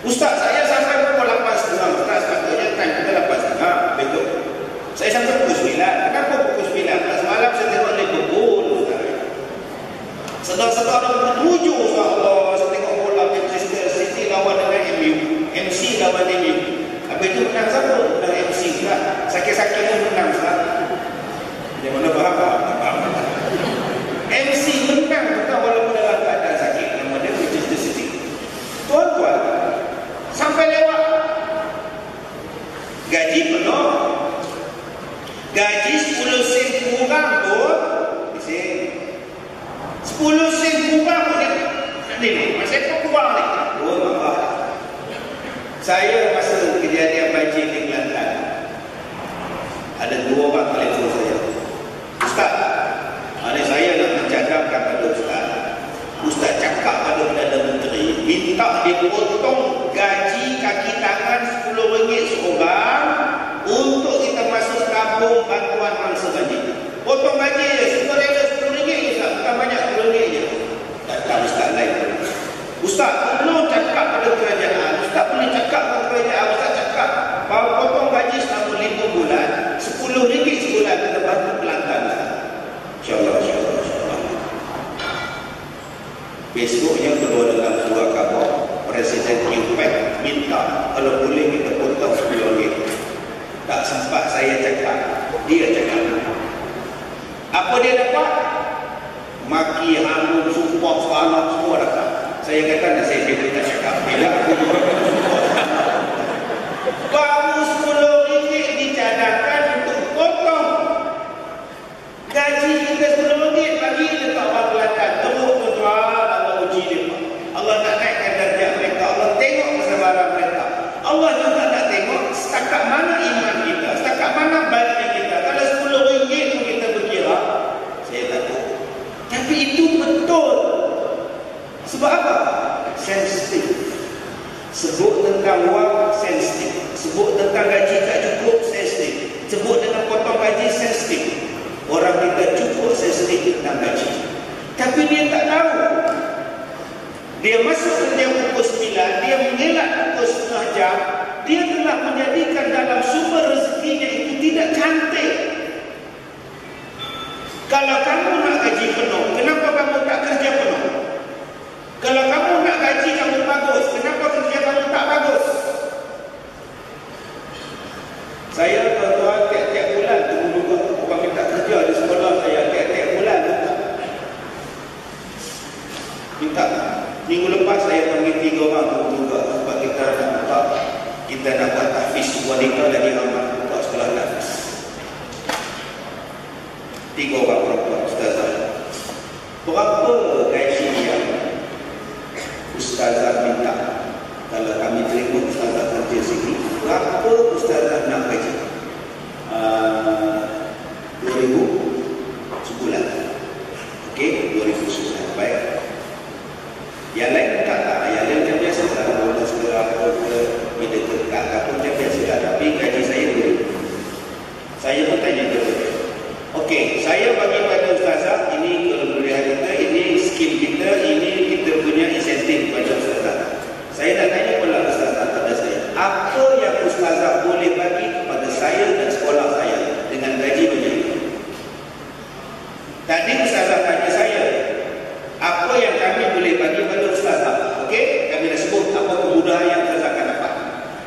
Ustaz, saya sampai pukul 8.30, Ustaz, sepatutnya time kita 8.30. Betul. Saya sampai pukul 9. Kenapa pukul 9? Semalam saya tengok Liverpool, Ustaz. Sedang-sedang ada pukul 7, Ustaz. Allah, saya tengok bola Manchester City lawan dengan MU. MC lawan MU. Habis itu menang siapa? Menang MC pula. Sakit-sakit pun menang, Ustaz. Yang mana faham? MC menang bukan walaupun dalam keadaan sakit. Nama dia Manchester City. Tuan-tuan, sampai lewat gaji penuh, gaji 10 sen kurang pun, 10 sen kurang pun ni, masih apa kurang ni? Oh, maaf. Saya masa kejadian banjir di Kelantan, ada 2 orang telefon saya. Ustaz, ini saya nak mencadangkan pada Ustaz. Ustaz cakap pada Perdana Menteri, minta dipotong gaji kaki tangan RM10 seorang untuk kita masuk tabung bantuan mangsa banjir. Potong gaji je, semua rela RM10 Ustaz, bukan banyak RM10 je. Datang Ustaz lain. Ustaz, perlu cakap pada kerajaan, Ustaz boleh cakap pada kerajaan, Ustaz cakap bahawa potong gaji selama 5 bulan, RM10 sebulan kita bantu Kelantan. InsyaAllah, insyaAllah. Besoknya keluar dalam sebuah khabar, Presiden Impact minta kalau boleh kita potong RM10. Tak sempat saya cakap, dia cakap. Apa dia dapat? Maki, hamun, sumpah, salah, semua dapat. Saya kata, saya tak cakap. Bila aku juga baru RM10 dicadangkan untuk potong gaji kita RM10 bagi dekat orang Kelantan. Teruk tuan-tuan, Allah uji dia. Allah nak naikkan darjah mereka. Allah tengok kesabaran mereka. Allah juga nak tengok setakat mana iman kita, setakat mana baiknya kita. Kalau RM10 pun kita berkira, saya takut. Tapi itu betul. Sebab apa? Sensitif. Sebut tentang wang, sensitif. Sebut tentang gaji tak cukup, sensitif. Sebut dengan potong gaji, sensitif. Orang kita cukup sensitif tentang gaji. Tapi dia tak tahu. Dia masuk kerja pukul 9, dia mengelak pukul setengah jam. Dia telah menjadikan dalam sumber rezekinya itu tidak cantik. Kalau kamu nak gaji penuh, kenapa kamu tak kerja penuh? Kalau kamu nak gaji kamu bagus, kenapa kerja kamu tak bagus? Saya tuan-tuan tiap-tiap bulan dulu orang minta kerja di sekolah saya, tiap-tiap bulan minta. Minggu lepas saya panggil 3 orang juga sebab kita nak buat tahfiz wanita lagi ramai buat sekolah tahfiz. 3 orang perempuan ustazah. Berapa gaji yang ustazah minta? Kalau kami terima ustazah kerja sini, berapa ustazah nak gaji? 2,000 sebulan. Okey, 2,000 sebulan. Baik. Yang lain tak lah, yang lain macam biasa lah, bonus ke apa ke, bila dekat apa macam biasa lah. Tapi gaji saya dulu. Saya pun tanya ke dia. Okey, saya bagi pada ustazah, ini kelebihan kita, ini skill kita, ini kita punya insentif pada ustazah. Saya nak tanya pula ustazah pada saya, apa yang ustazah boleh bagi kepada saya dan sekolah saya dengan gaji macam ini? Tadi ustazah tanya saya, apa yang kami boleh bagi pada ustazah? Okey, kami dah sebut apa kemudahan yang ustazah akan dapat.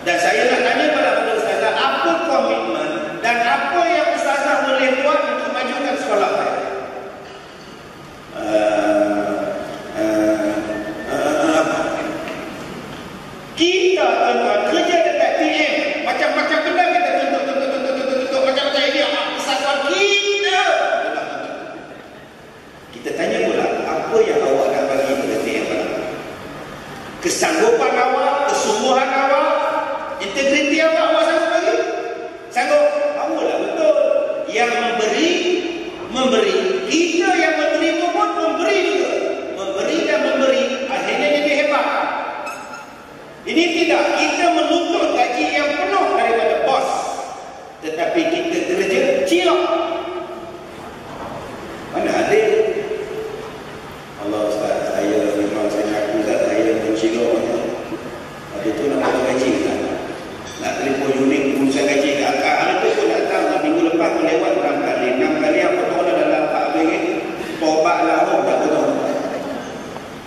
Dan saya nak tanya pada ustazah, apa komitmen dan apa yang ustazah boleh buat untuk majukan sekolah saya? Kita tuan-tuan kerja dekat TM, macam-macam benda kita tuntut macam-macam ini. Ustazah kita tanya pula, apa yang awak nak bagi kepada TM? Kesanggupan awak, kesungguhan awak, integriti awak sanggup bagi? Sanggup? Apalah betul. Yang memberi. Kita yang menerima pun memberi juga. Memberi dan memberi, akhirnya jadi hebat. Ini tidak, kita menuntut gaji yang penuh daripada bos, tetapi kita kerja cilok. Mana ada? Allah Ustaz, saya memang saya ngaku Ustaz, saya mencilok. Ada tu nak dapat gaji kan? Nak telefon unit urusan gaji ke akak. Ada tu pun datang, minggu lepas pun lewat 6 kali. 6 kali apa tahu dah dalam 4 ringgit. Tobat lah orang tak betul.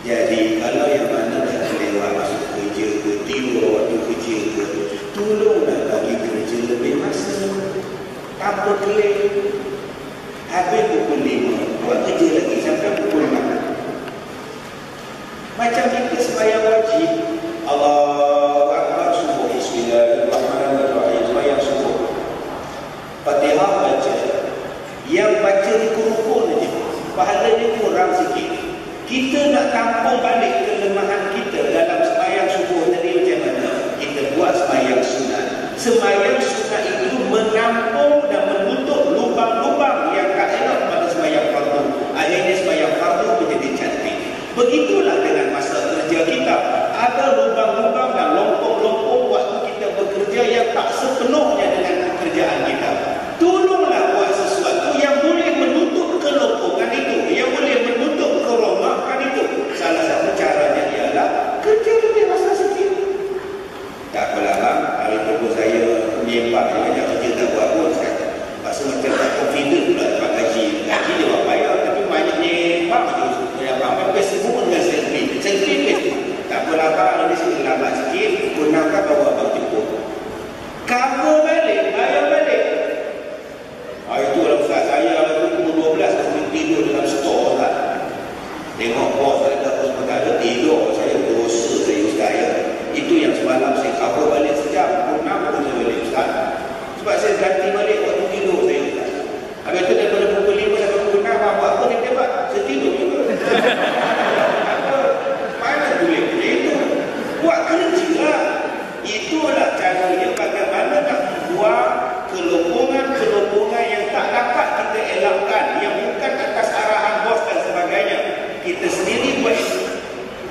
Jadi kalau yang mana dah lewat masuk kerja ke, tidur waktu kerja ke, tolonglah bagi kerja lebih masa. Tanpa kelih. Habis pukul 5, buat kerja lagi sampai pukul 6. Macam kita sembahyang wajib, Allahu Akbar subuh, bismillahirrahmanirrahim, sembahyang subuh, Fatihah baca, yang baca rukun saja, pahalanya kurang sikit. Kita nak tampung balik kelemahan kita dalam sembahyang subuh tadi macam mana? Kita buat sembahyang sunat. Sembahyang sunat itu menampung dan menutup lubang-lubang yang tak elok pada sembahyang fardu. Akhirnya sembahyang fardu menjadi cantik. Begitulah dengan masa kerja kita. Ada lubang-lubang dan lompong-lompong waktu kita bekerja yang tak sepenuhnya dengan pekerjaan kita. Tolonglah buat sesuatu yang boleh menutup kelompongan itu, yang boleh menutup keronggakan itu. Salah satu caranya ialah kerja lebih masa sikit. Tak apalah bang, hari tu pun saya menyembah banyak kerja tak buat pun sekarang. Pasal macam tak confident pula dapat gaji. Gaji dia buat bayar tapi banyak nyembah je. Yang abang sibuk dengan selfie. Tak apalah bang, ada sikit lambat sikit, gunakan bawa abang jemput. Cover balik, bayar balik. Itulah Ustaz, saya pukul 12 saya tidur dalam store Ustaz. Tengok bos ada bos berkata tidur, saya dosa saya Ustaz ya. Itu yang semalam saya cover balik sejam, pukul 6 pun saya balik Ustaz. Sebab saya ganti balik waktu tidur saya Ustaz. Habis itu daripada pukul 5 sampai pukul 6, buat apa dia tembak? Saya tidur juga. Mana boleh itu? Buat kerja. Itulah caranya bagaimana nak membuat kelompongan-kelompongan yang tak dapat kita elakkan, yang bukan atas arahan bos dan sebagainya. Kita sendiri buat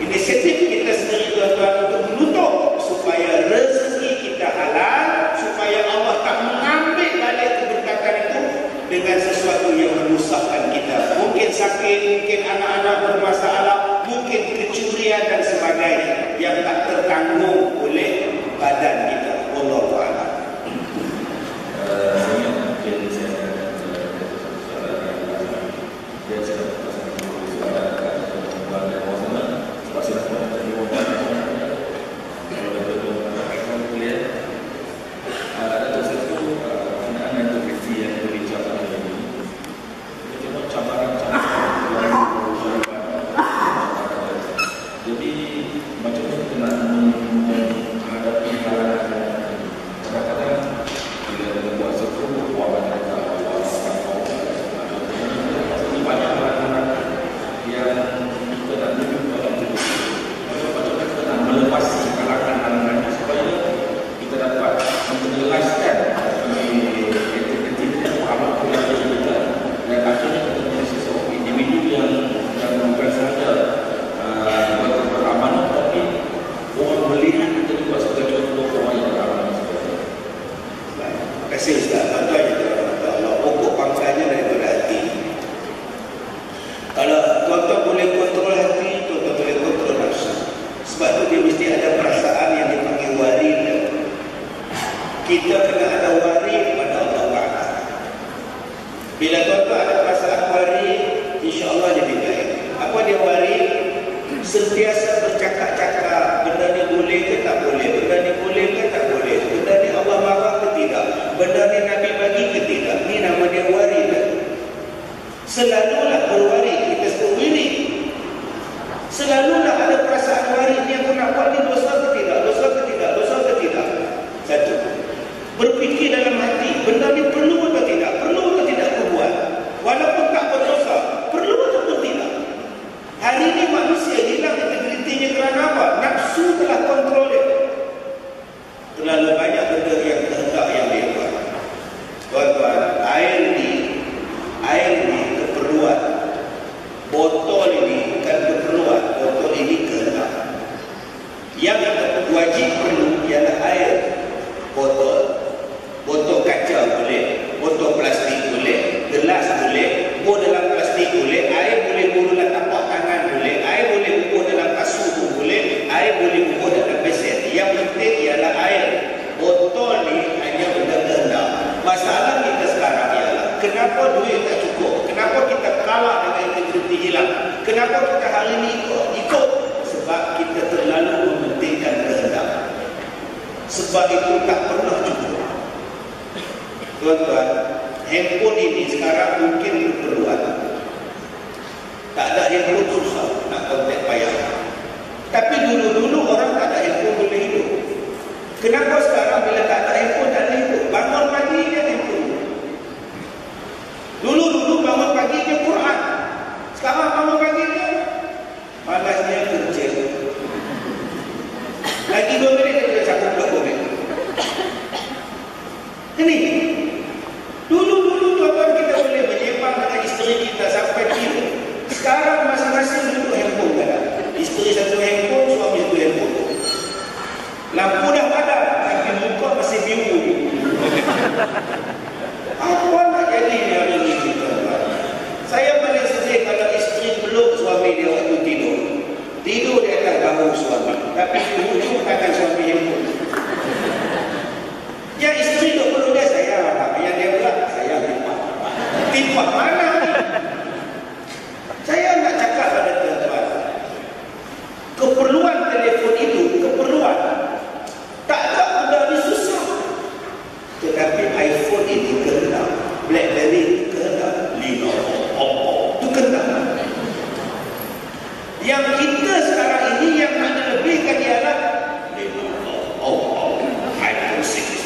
inisiatif kita sendiri tuan-tuan untuk menutup supaya rezeki kita halal, supaya Allah tak mengambil balik keberkatan itu dengan sesuatu yang merusakkan kita. Mungkin sakit, mungkin anak-anak bermasalah, mungkin kecurian dan sebagainya yang tak tertanggung oleh badan kita. Wallahu a'lam. kita kena ada waris pada Allah Ta'ala. Bila tuan-tuan ada perasaan waris, insya-Allah jadi baik. Apa dia waris? Sentiasa bercakap-cakap, benda ni boleh ke tak boleh, benda ni boleh ke tak boleh, benda ni Allah marah ke tidak, benda ni Nabi bagi ke tidak. Ni nama dia waris. Selalulah berwaris, kita sebut wirid. Selalulah ada perasaan waris ni, aku nak buat ni dosa ke tidak, dosa ke tidak, dosa ke tidak. Satu, berfikir dalam hati, benda ni perlu atau tidak, perlu atau tidak aku buat, walaupun tak berdosa, perlu atau tidak. Hari ini manusia hilang integritinya kerana apa? Nafsu telah kontrol dia. Terlalu banyak benda yang kehendak yang dia buat. Tuan-tuan, air ni keperluan. Botol ini bukan keperluan, botol ini kehendak. Yang wajib perlu ialah air. Botol kaca boleh, botol plastik boleh, gelas boleh, bubuh dalam plastik boleh, air boleh bubuh dalam tapak tangan boleh, air boleh bubuh dalam kasut pun boleh, air boleh bubuh dalam besen. Yang penting ialah air. Botol ni hanya benda kehendak. Masalah kita sekarang ialah kenapa duit tak cukup, kenapa kita kalah dengan integriti hilang, kenapa kita hari ini ikut? Sebab kita terlalu mementingkan kehendak. Sebab itu tak pernah cukup. Tuan-tuan, handphone ini sekarang mungkin keperluan. Tak ada handphone susah, nak kontak payah. Tapi dulu-dulu orang tak ada handphone boleh hidup. Kenapa sekarang bila tak ada handphone tak boleh hidup? Bangun pagi dia handphone. Dulu bangun pagi dia Quran. Sekarang bangun pagi dia malasnya kerja. Lagi 2 minit dia dah cakap 20 minit. Ini dulu tuan-tuan kita boleh menyembang dengan isteri kita sampai tidur. Sekarang masing-masing duduk handphone kan. Isteri satu handphone, suami satu handphone. Lampu dah padam, tapi muka masih biru. Apa nak jadi ni hari ni tuan-tuan? Saya paling sedih kalau isteri peluk suami dia waktu tidur. Tidur di atas bahu suami, tapi di hujung tangan suami handphone. Ya isteri tu peluk dia, saya yang dia pula, saya tipak mana ni? Saya nak cakap pada tuan-tuan, keperluan telefon itu, keperluan. Tak ada benda ni susah. Tetapi iPhone ini kehendak, BlackBerry kehendak, Lenovo, itu kehendak. Yang kita sekarang ini yang nak dilebihkan ialah Lenovo, iPhone 6.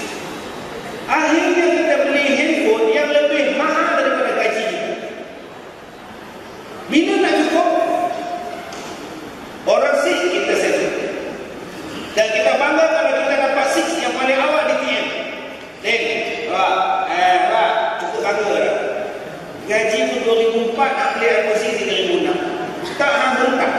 Akhirnya kita beli handphone yang lebih mahal daripada gaji kita. Bila nak cukup? Orang sih kita settle. Dan kita bangga kalau kita dapat 6 yang paling awal di PM. Cukup bangga dah. Gaji pun 2004 nak beli iPhone 6 3,006. Tak hantar.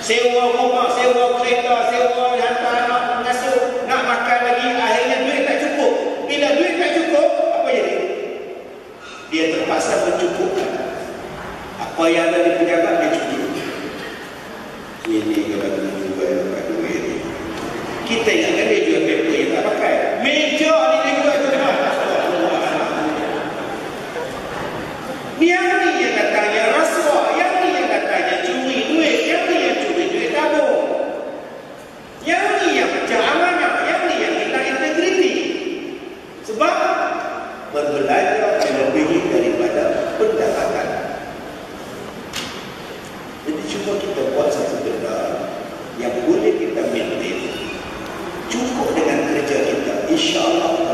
Sewa rumah, sewa kereta, sewa hantar anak mengasuh, nak makan lagi, akhirnya duit tak cukup. Bila duit tak cukup, apa jadi? Dia terpaksa mencukupkan. Apa yang ada di pejabat dia cukup. Ini kalau jual duit ni. Kita ingatkan dia jual paper yang tak pakai. Meja ni dia jual tu. Yang ni yang katanya rasuah, yang ni yang katanya curi duit, yang ni yang curi duit tabung, yang ni yang pecah amanah, yang ni yang hilang integriti. Sebab berbelanja melebihi daripada pendapatan. Jadi cuba kita buat satu benda yang boleh kita maintain, cukup dengan kerja kita, insya Allah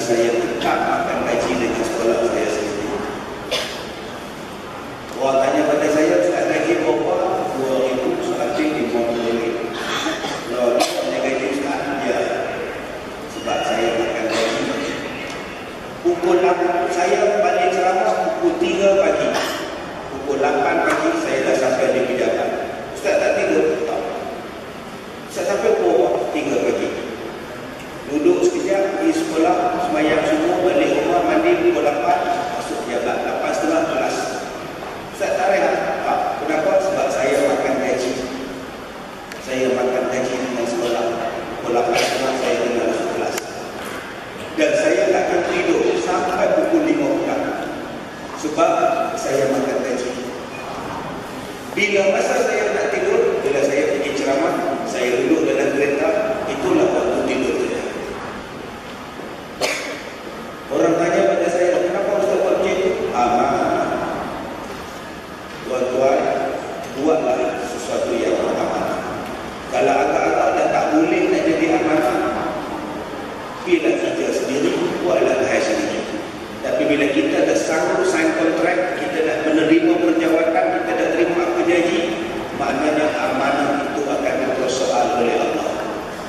saya tetap akan gaji dengan sekolah saya sendiri. Orang tanya pada saya, Ustaz gaji berapa? 2,150. Kalau dia gaji Ustaz, ya, sebab saya makan gaji. Pukul 8 saya balik ceramah pukul 3 pagi. Pukul 8 pagi saya dah sampai di pejabat. Ustaz tak tidur? Tak. Ustaz sampai pukul 3 pagi. Duduk sekejap di sekolah, sembahyang subuh, balik rumah, mandi pukul 8, masuk pejabat. 8.30 kelas. Ustaz tak rehat? Tak. Kenapa? Sebab saya makan gaji. Saya makan gaji dengan sekolah. Pukul 8.30 saya tinggal masuk kelas. Dan saya tak akan tidur sampai pukul 5 petang. Sebab saya makan gaji. Bila masa saya nak tidur, bila saya pergi ceramah, saya duduk dalam kereta, itulah waktu tidur saya. Orang tanya pada saya, kenapa Ustaz buat macam itu? Amanah. Tuan-tuan, buatlah sesuatu yang amanah. Kalau agak-agak dah tak boleh nak jadi amanah, bila kita sendiri, buatlah hal sendiri. Tapi bila kita dah sanggup sign kontrak, kita dah menerima perjawatan, kita dah terima apa janji, maknanya amanah itu akan dipersoal oleh Allah.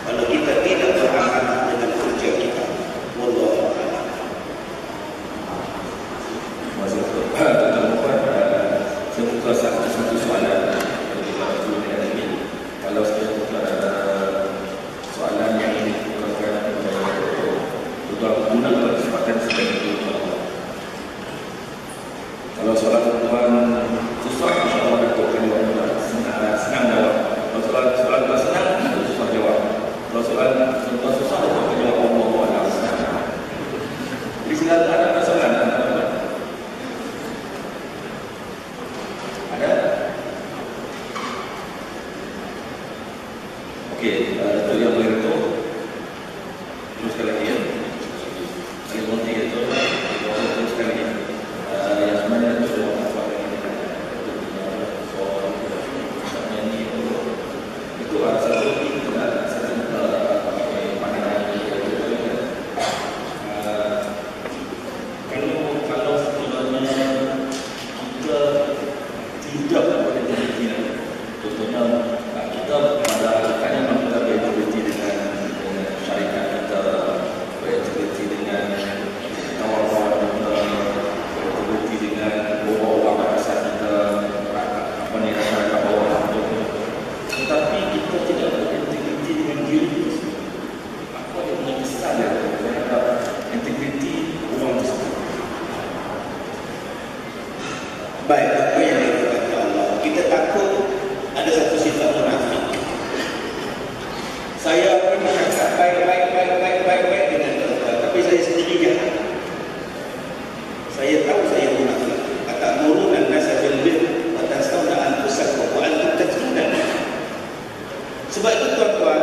Kalau kita tidak beramanah dengan kerja kita, wallahu a'lam. Saya buka satu soalan kalau saya buka soalan yang ini bukan untuk gunakan kesempatan sebagai itu. Kalau soalan tuan susah, insyaAllah Datuk akan senang jawab. Kalau soalan senang, susah jawab. Kalau soalan susah, Datuk akan jawab Allah senang. Jadi silakan ada soalan. Ada? Okey, Datuk yang boleh Datuk. Teruskan lagi ya. Saya berhenti Datuk. Teruskan lagi. Yang sebenarnya Datuk nak buat lagi soal ni itu satu pandangan kalau sebenarnya kita tidak boleh berhenti, contohnya kita pada kadang kita berhenti dengan syarikat kita, berhenti dengan kawan-kawan kita, berhenti dengan bawa-bawa masyarakat kita, apa ni masyarakat bawah itu. Tetapi kita tidak berintegriti dengan diri kita sendiri. Apa yang punya kesan terhadap integriti orang tersebut? Baik, apa yang dikatakan Allah, kita takut ada satu sifat munafik. Saya pun cakap baik dengan tuan-tuan, tapi saya sendiri jahat. Saya tahu saya munafik. Atamuruna an-nasa bil birri wa tansawna anfusakum wa antum tatluna. Sebab itu tuan-tuan,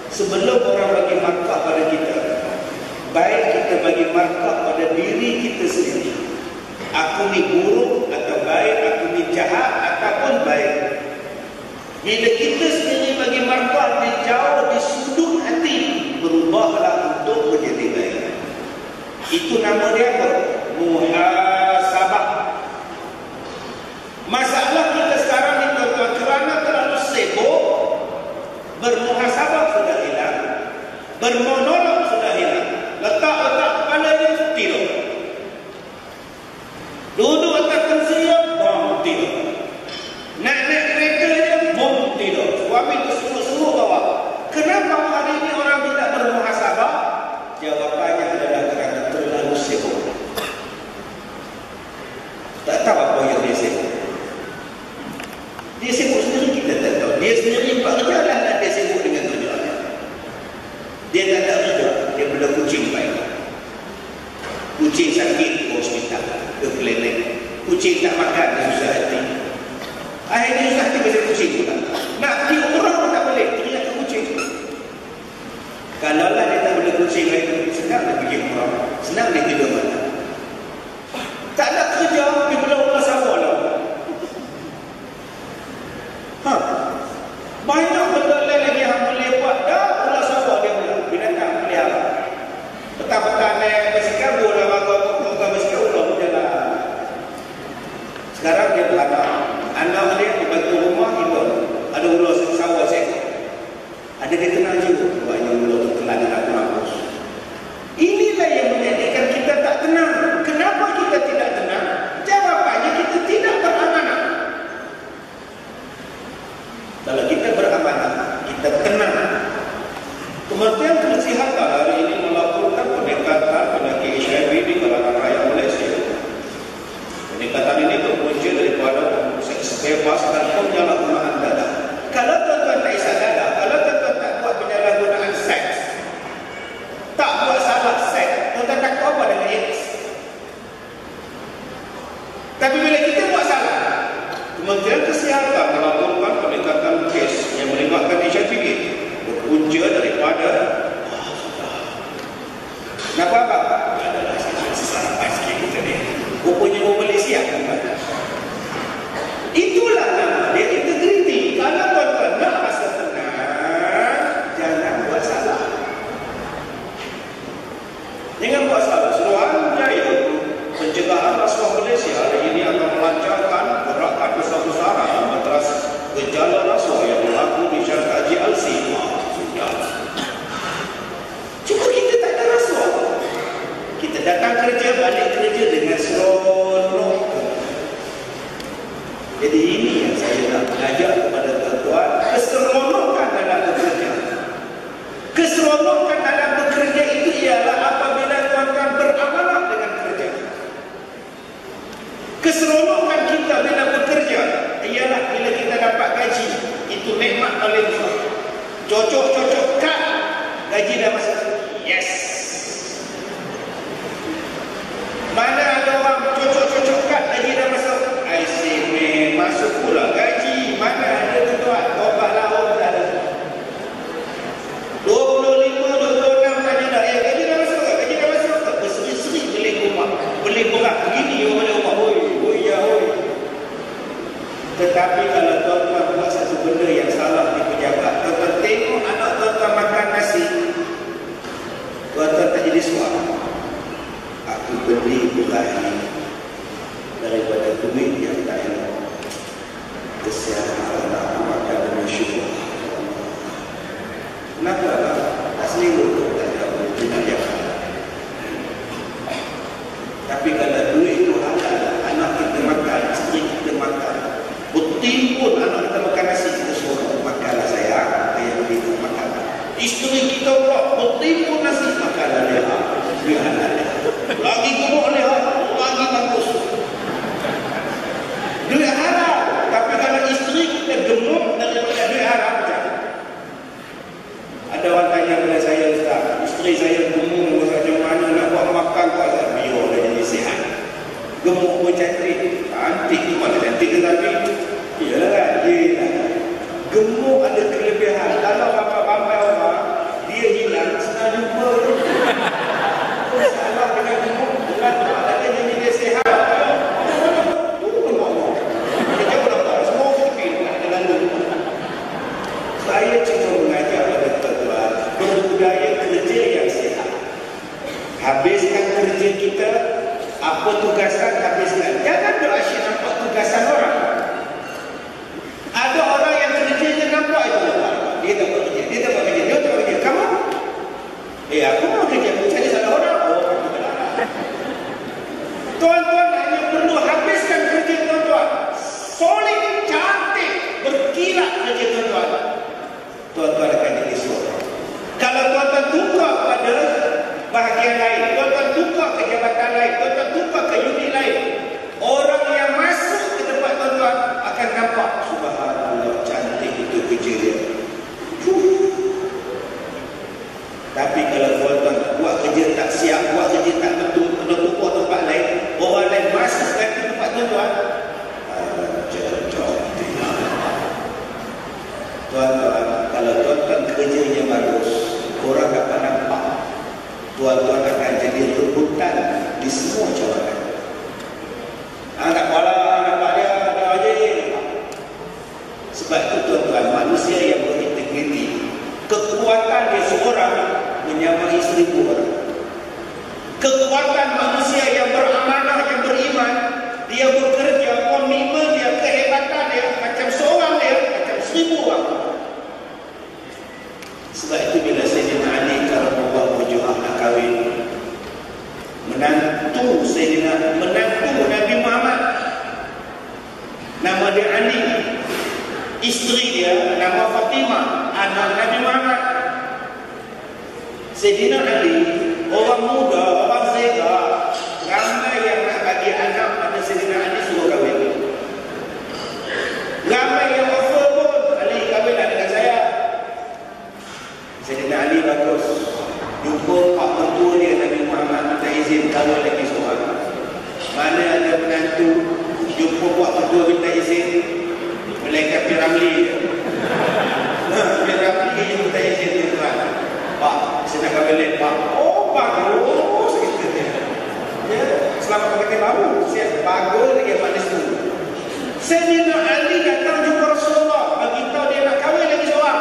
sebelum orang bagi markah pada kita, baik kita bagi markah pada diri kita sendiri. Aku ni buruk atau baik, aku ni jahat ataupun baik. Bila kita sendiri bagi markah di jauh di sudut hati, berubahlah untuk menjadi baik. Itu nama dia apa? Muhasabah. Masalah kita sekarang ni tuan-tuan, kerana terlalu sibuk, bermuhasabah sudah hilang, bermonolog sudah hilang, letak-letak kepala dia tidur, duduk atas kursi dia, mau tidur, naik-naik kereta dia, mau tidur, suami tersuruh-suruh bawa. Kenapa hari ini orang tidak bermuhasabah? Jawapannya adalah kerana terlalu sibuk. Tak tahu apa yang dia sibuk. Dia sibuk sendiri, kita tak tahu. Dia sendiri bekerja lah, dia sibuk dengan kerjaannya. Dia tak ada kerja, dia bela kucing baik. Kucing sakit ke hospital, ke klinik. Kucing tak makan, dia susah hati. Akhirnya susah hati pasal kucing pula. Nak pergi umrah pun tak boleh, teriak ke kucing. Kalau lah dia tak boleh kucing lagi, senang dia pergi umrah, senang dia tidur malam. Tak nak kerja, dia bela umrah sawah lah. Banyak benda lain lagi yang boleh buat. Dah umrah sawah dia bela, binatang pelihara. Petang-petang sanggup nak bangun masjid Allah berjalan. Sekarang dia beranak. Anak dia dibantu rumah itu ada ular sawah saya. Ada dia kenal juga. Banyak ular tu telah dia nak mampus. Inilah yang menjadikan kita tak tenang. Kenapa kita tidak tenang? Jawapannya kita tidak beramanah. Kalau kita beramanah, kita tenang. Kementerian Kesihatan hari ini melaporkan peningkatan penyakit HIV di kalangan rakyat Malaysia. Peningkatan ini berpunca daripada seks bebas dan penyalahgunaan dada. Kalau tuan-tuan tak isap dada, kalau tuan-tuan tak buat penyalahgunaan seks, tak buat salah seks, tuan-tuan tak tahu apa dengan AIDS. Tapi bila kita buat salah, Kementerian Kesihatan melaporkan peningkatan kes yang melibatkan HIV berpunca daripada kenapa apa? Adalah salah sikit kita ni. Rupanya orang Malaysia. Itulah nama dia integriti. Kalau tuan-tuan nak rasa tenang, jangan buat salah. Jangan buat salah. Suruhanjaya Pencegahan Rasuah Malaysia hari ini akan melancarkan gerakan besar-besaran atas gejala rasuah yang berlaku di syarikat GLC. Cuma kita tak ada rasuah. Kita datang kerja, balik kerja dengan seronok. Jadi ini yang saya nak mengajak kepada tuan-tuan, keseronokan dalam bekerja. Keseronokan dalam bekerja itu ialah apabila tuan-tuan beramanah dengan kerja. Keseronokan kita bila bekerja ialah bila kita dapat gaji. Itu nikmat paling besar. Cocok-cocok kad, gaji dah masuk. Yes. Mana ada orang cocok-cocok kad, gaji dah masuk. I see, masuk pula gaji. Mana ada tuan-tuan? Obat laut dah ada. 25, 26 gaji dah. Gaji dah masuk tak? Gaji dah masuk tak? Berseri-seri beli rumah. Beli berat. Begini orang beli rumah. Hoi, ya hoi. Tetapi kalau tuan-tuan buat satu benda yang salah di pejabat, tuan-tuan tengok anak tuan-tuan makan nasi, tuan-tuan tak jadi suap. Aku beli berat ini daripada duit yang tak elok. Kesian aku makan dengan syukur. Kenapa tak? Tak selingkuh tu tak ada tidak jahat. Tapi kalau duit itu halal, anak kita makan, isteri kita makan, betul pun anak kita makan nasi, kita suruh makanlah sayang, ayah beli tu makan. Isteri kita pula betul pun nasi, makanlah leha, duit halal leha. Lagi gemuk leha, lagi bagus. Duit halal. Tapi kalau isteri kita gemuk daripada duit halal, macam ada orang tanya kepada saya, Ustaz, isteri saya gemuk, macam mana nak buat makan kau? Biar dia jadi sihat. Gemuk pun cantik. Cantik tu mana cantik tetapi iyalah kan, dia gemuk ada kelebihan. Kalau bapa-bapa orang dia hilang, senang jumpa. Salah dengan gemuk, bukan ada jadi dia sihat. Saya cuma mengajak kepada tuan-tuan berbudaya kerja yang sihat. Habiskan kerja kita, apa tugasan habiskan. Jangan berasyik nampak tugasan orang. Ada orang yang kerjanya nampak itu. Dia tak buat kerja, dia tak buat kerja, dia tak buat kerja. Kamu? Aku mau kerja, aku cari salah orang. Tuan-tuan hanya perlu habiskan kerja tuan-tuan. Solid, cantik, berkilat kerja tuan-tuan. Tuan-tuan akan jadi seorang. Kalau tuan-tuan tukar pada bahagian lain, tuan-tuan tukar ke jabatan lain, tuan-tuan tukar ke unit lain, orang yang masuk ke tempat tuan-tuan akan nampak, subhanallah, cantik itu kerja dia. Tapi kalau tuan-tuan buat kerja tak siap, buat kerja tak betul, kena tukar tempat lain, orang lain masuk ke tempat tuan-tuan, tuan-tuan, kalau tuan-tuan kerjanya bagus, orang akan nampak. Tuan-tuan akan jadi rebutan di semua cawangan. Tak apalah, nampak dia, ada aja. Sebab itu tuan-tuan, manusia yang berintegriti, kekuatan dia seorang menyamai 1000 orang. kekuatan manusia yang beramanah, yang beriman. Dia bekerja, komitmen dia, kehebatan dia, macam seorang dia, macam 1000 orang. Sebab itu bila Sayyidina Ali karamallahu wajhah nak kahwin, menantu Nabi Muhammad, nama dia Ali, isteri dia nama Fatimah, anak Nabi Muhammad. Sayyidina Ali orang muda, orang zega, ramai yang nak bagi anak pada Sayyidina Ali suruh kahwin. Ramai yang offer pun, Ali kahwinlah dengan saya. Sayyidina Ali bagus, jumpa pak mentua dia Nabi Muhammad minta izin kahwin lagi seorang. Mana ada menantu jumpa pak mentua minta izin, malaikat Piramli dia. Piramli yang minta izin dia, tuan. Pak, saya nak kahwin lagi pak. Oh bagus, kata dia. Ya, selamat pakai baru, siap bagus lagi manis tu. Sayyidina Ali datang jumpa Rasulullah, bagi tahu dia nak kahwin lagi seorang.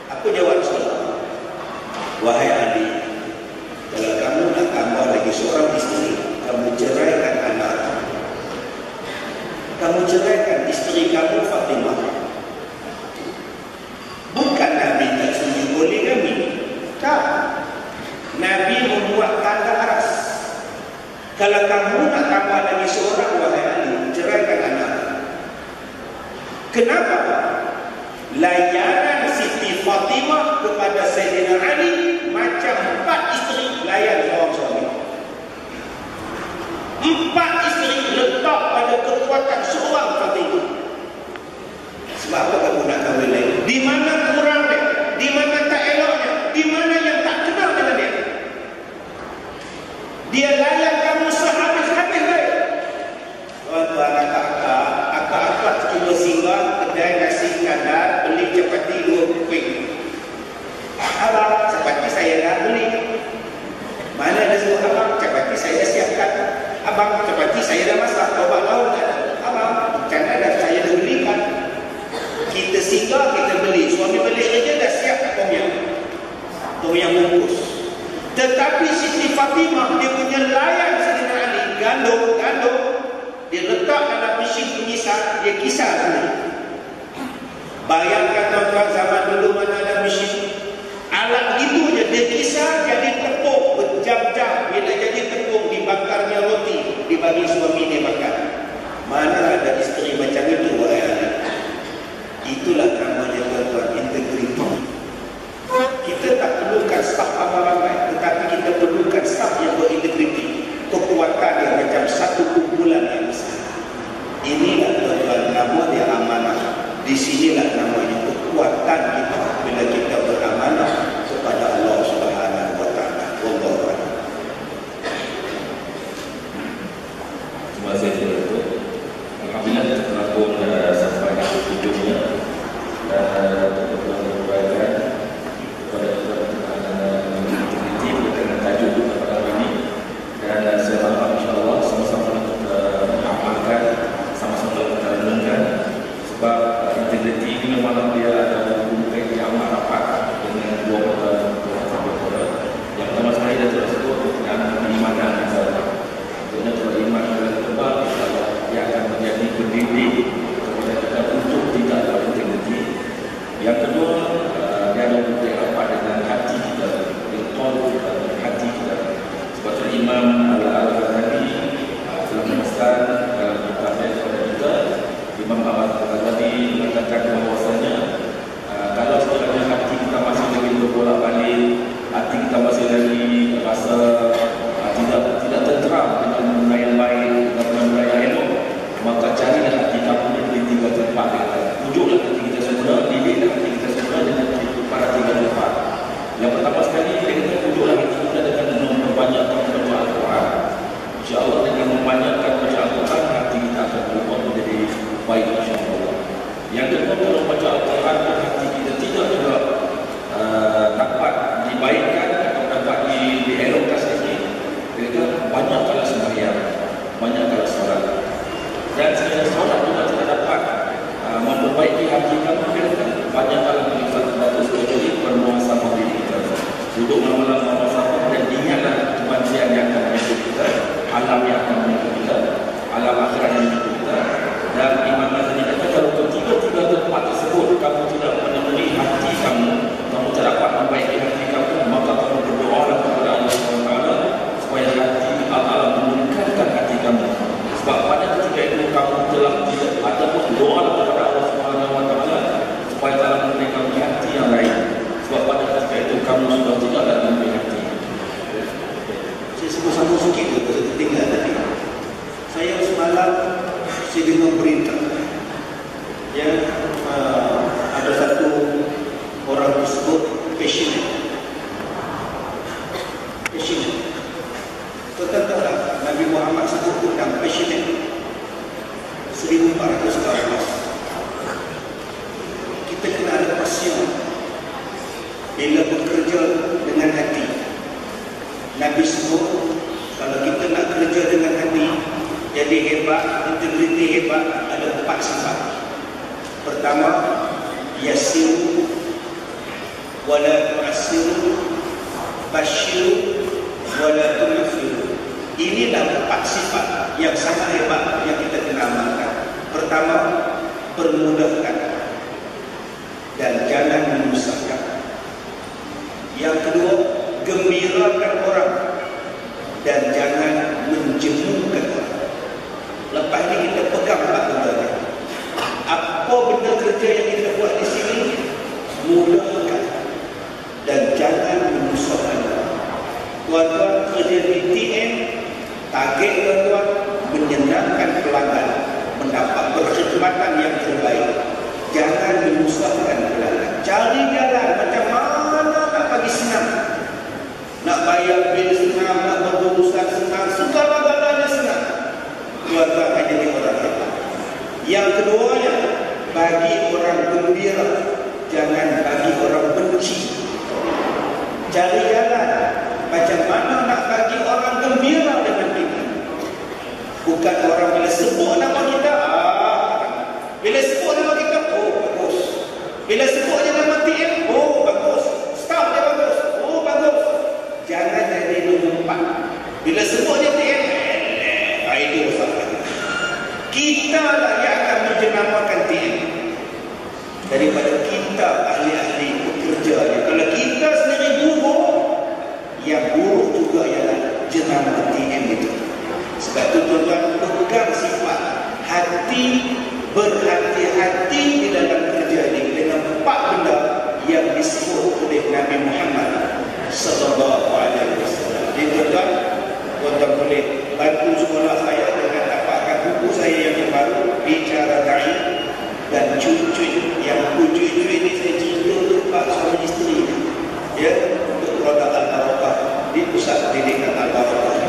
Aku jawab Rasulullah, wahai Ali, kalau kamu nak tambah lagi seorang isteri, kamu ceraikan anak, kamu ceraikan isteri kamu Fatimah. Bukan Nabi tak setuju poligami, tak. Nabi membuat tanda aras. Kalau kamu nak tambah lagi seorang, wahai Ali, ceraikan anak. Kenapa? Layanan Siti Fatimah kepada Sayyidina Ali macam 4 isteri layan seorang suami. 4 isteri letak pada kekuatan seorang Fatimah. Sebab apa kamu nak kahwin lagi? Di mana kurang dia? Di mana tak eloknya? Di mana yang tak kenal dengan dia? Dia layan kamu sehabis-habis baik. Tuan-tuan, akak-akak cuba singgah kedai nasi kandar, beli capati 2 keping. Abang, capati saya dah beli. Mana ada suruh abang, capati saya siapkan. Abang, capati saya dah masak. Obat laut tak ada. Abang, bukan ada, saya dah belikan. Kita singgah, kita beli. Suami balik kerja dah siap tom yam bungkus. Tetapi Siti Fatimah, dia punya layan Sayyidina Ali, gandum, dia letak dalam mesin pengisar, dia kisar sendiri. Bayangkan tuan-tuan, zaman dulu mana ada mesin, alat gitu je, dia kisar jadi tepung berjam-jam. Bila jadi tepung, dibakarnya roti, dibagi suami dia makan. Mana ada isteri macam itu, wahai Ali? Itulah namanya tuan-tuan, integriti. Kita tak perlukan staf ramai-ramai, tetapi kita perlukan staf yang berintegriti, kekuatan yang macam satu kumpulan yang besar. Inilah tuan-tuan nama dia amanah. Di sinilah namanya kekuatan kita bila kita beramanah kepada Allah Subhanahu wa taala. Wallahu a'lam. Terima kasih Tuan. Alhamdulillah telah pun sampai ke hujungnya. Dan untuk berbaikan kepada integriti memberita. Ya, ada satu orang tersebut passionate. Katakanlah Nabi Muhammad sebut tentang passionate 1412. Kita kena ada passion bila bekerja dengan hati. Nabi sebut kalau kita nak kerja dengan hati jadi hebat, integriti hebat, ada 4 sifat. Pertama, yasiru wala tu'asiru, basyiru wala tunafiru. Inilah 4 sifat yang sangat hebat yang kita kena amalkan. Pertama, permudahkan dan jangan menyusahkan. Yang kedua, gembirakan orang dan jangan menjemurkan orang. Lepas ini kita pegang 4 benda ni. Apa benda kerja yang kita buat di sini, mudahkan dan jangan menyusahkan orang. Tuan-tuan kerja di TM, target tuan-tuan menyenangkan pelanggan, mendapat perkhidmatan yang terbaik. Jangan menyusahkan pelanggan. Cari jalan macam mana nak bagi senang. Nak bayar bil senang, nak berurusan senang, segala-galanya senang. Tuan-tuan akan jadi orang hebat. Yang keduanya, bagi orang gembira, jangan bagi orang benci. Cari jalan macam mana nak bagi orang gembira dengan kita. Bukan orang bila sebut nama kita, bila sebut nama kita, oh bagus. Bila sebutnya nama TM, oh bagus. Staff dia bagus, oh bagus. Jangan jadi nombor 4. Bila sebutnya TM, itu masalah. Kita lah yang akan menjenamakan TM daripada kita ahli-ahli pekerja. Kalau kita sendiri buruk, yang buruk juga ialah jenama TM itu. Sebab itu tuan-tuan pegang sifat hati, berhati-hati di dalam kerja ini dengan 4 benda yang disebut oleh Nabi Muhammad sallallahu alaihi wasallam. Jadi tuan-tuan boleh bantu sekolah saya dengan dapatkan buku saya yang terbaru, Bicara Da'i, dan cuit-cuit yang cuit-cuit ini saya cerita untuk Pak suami isteri, ya, untuk produk Al-Barakah di pusat pendidikan Al-Barakah.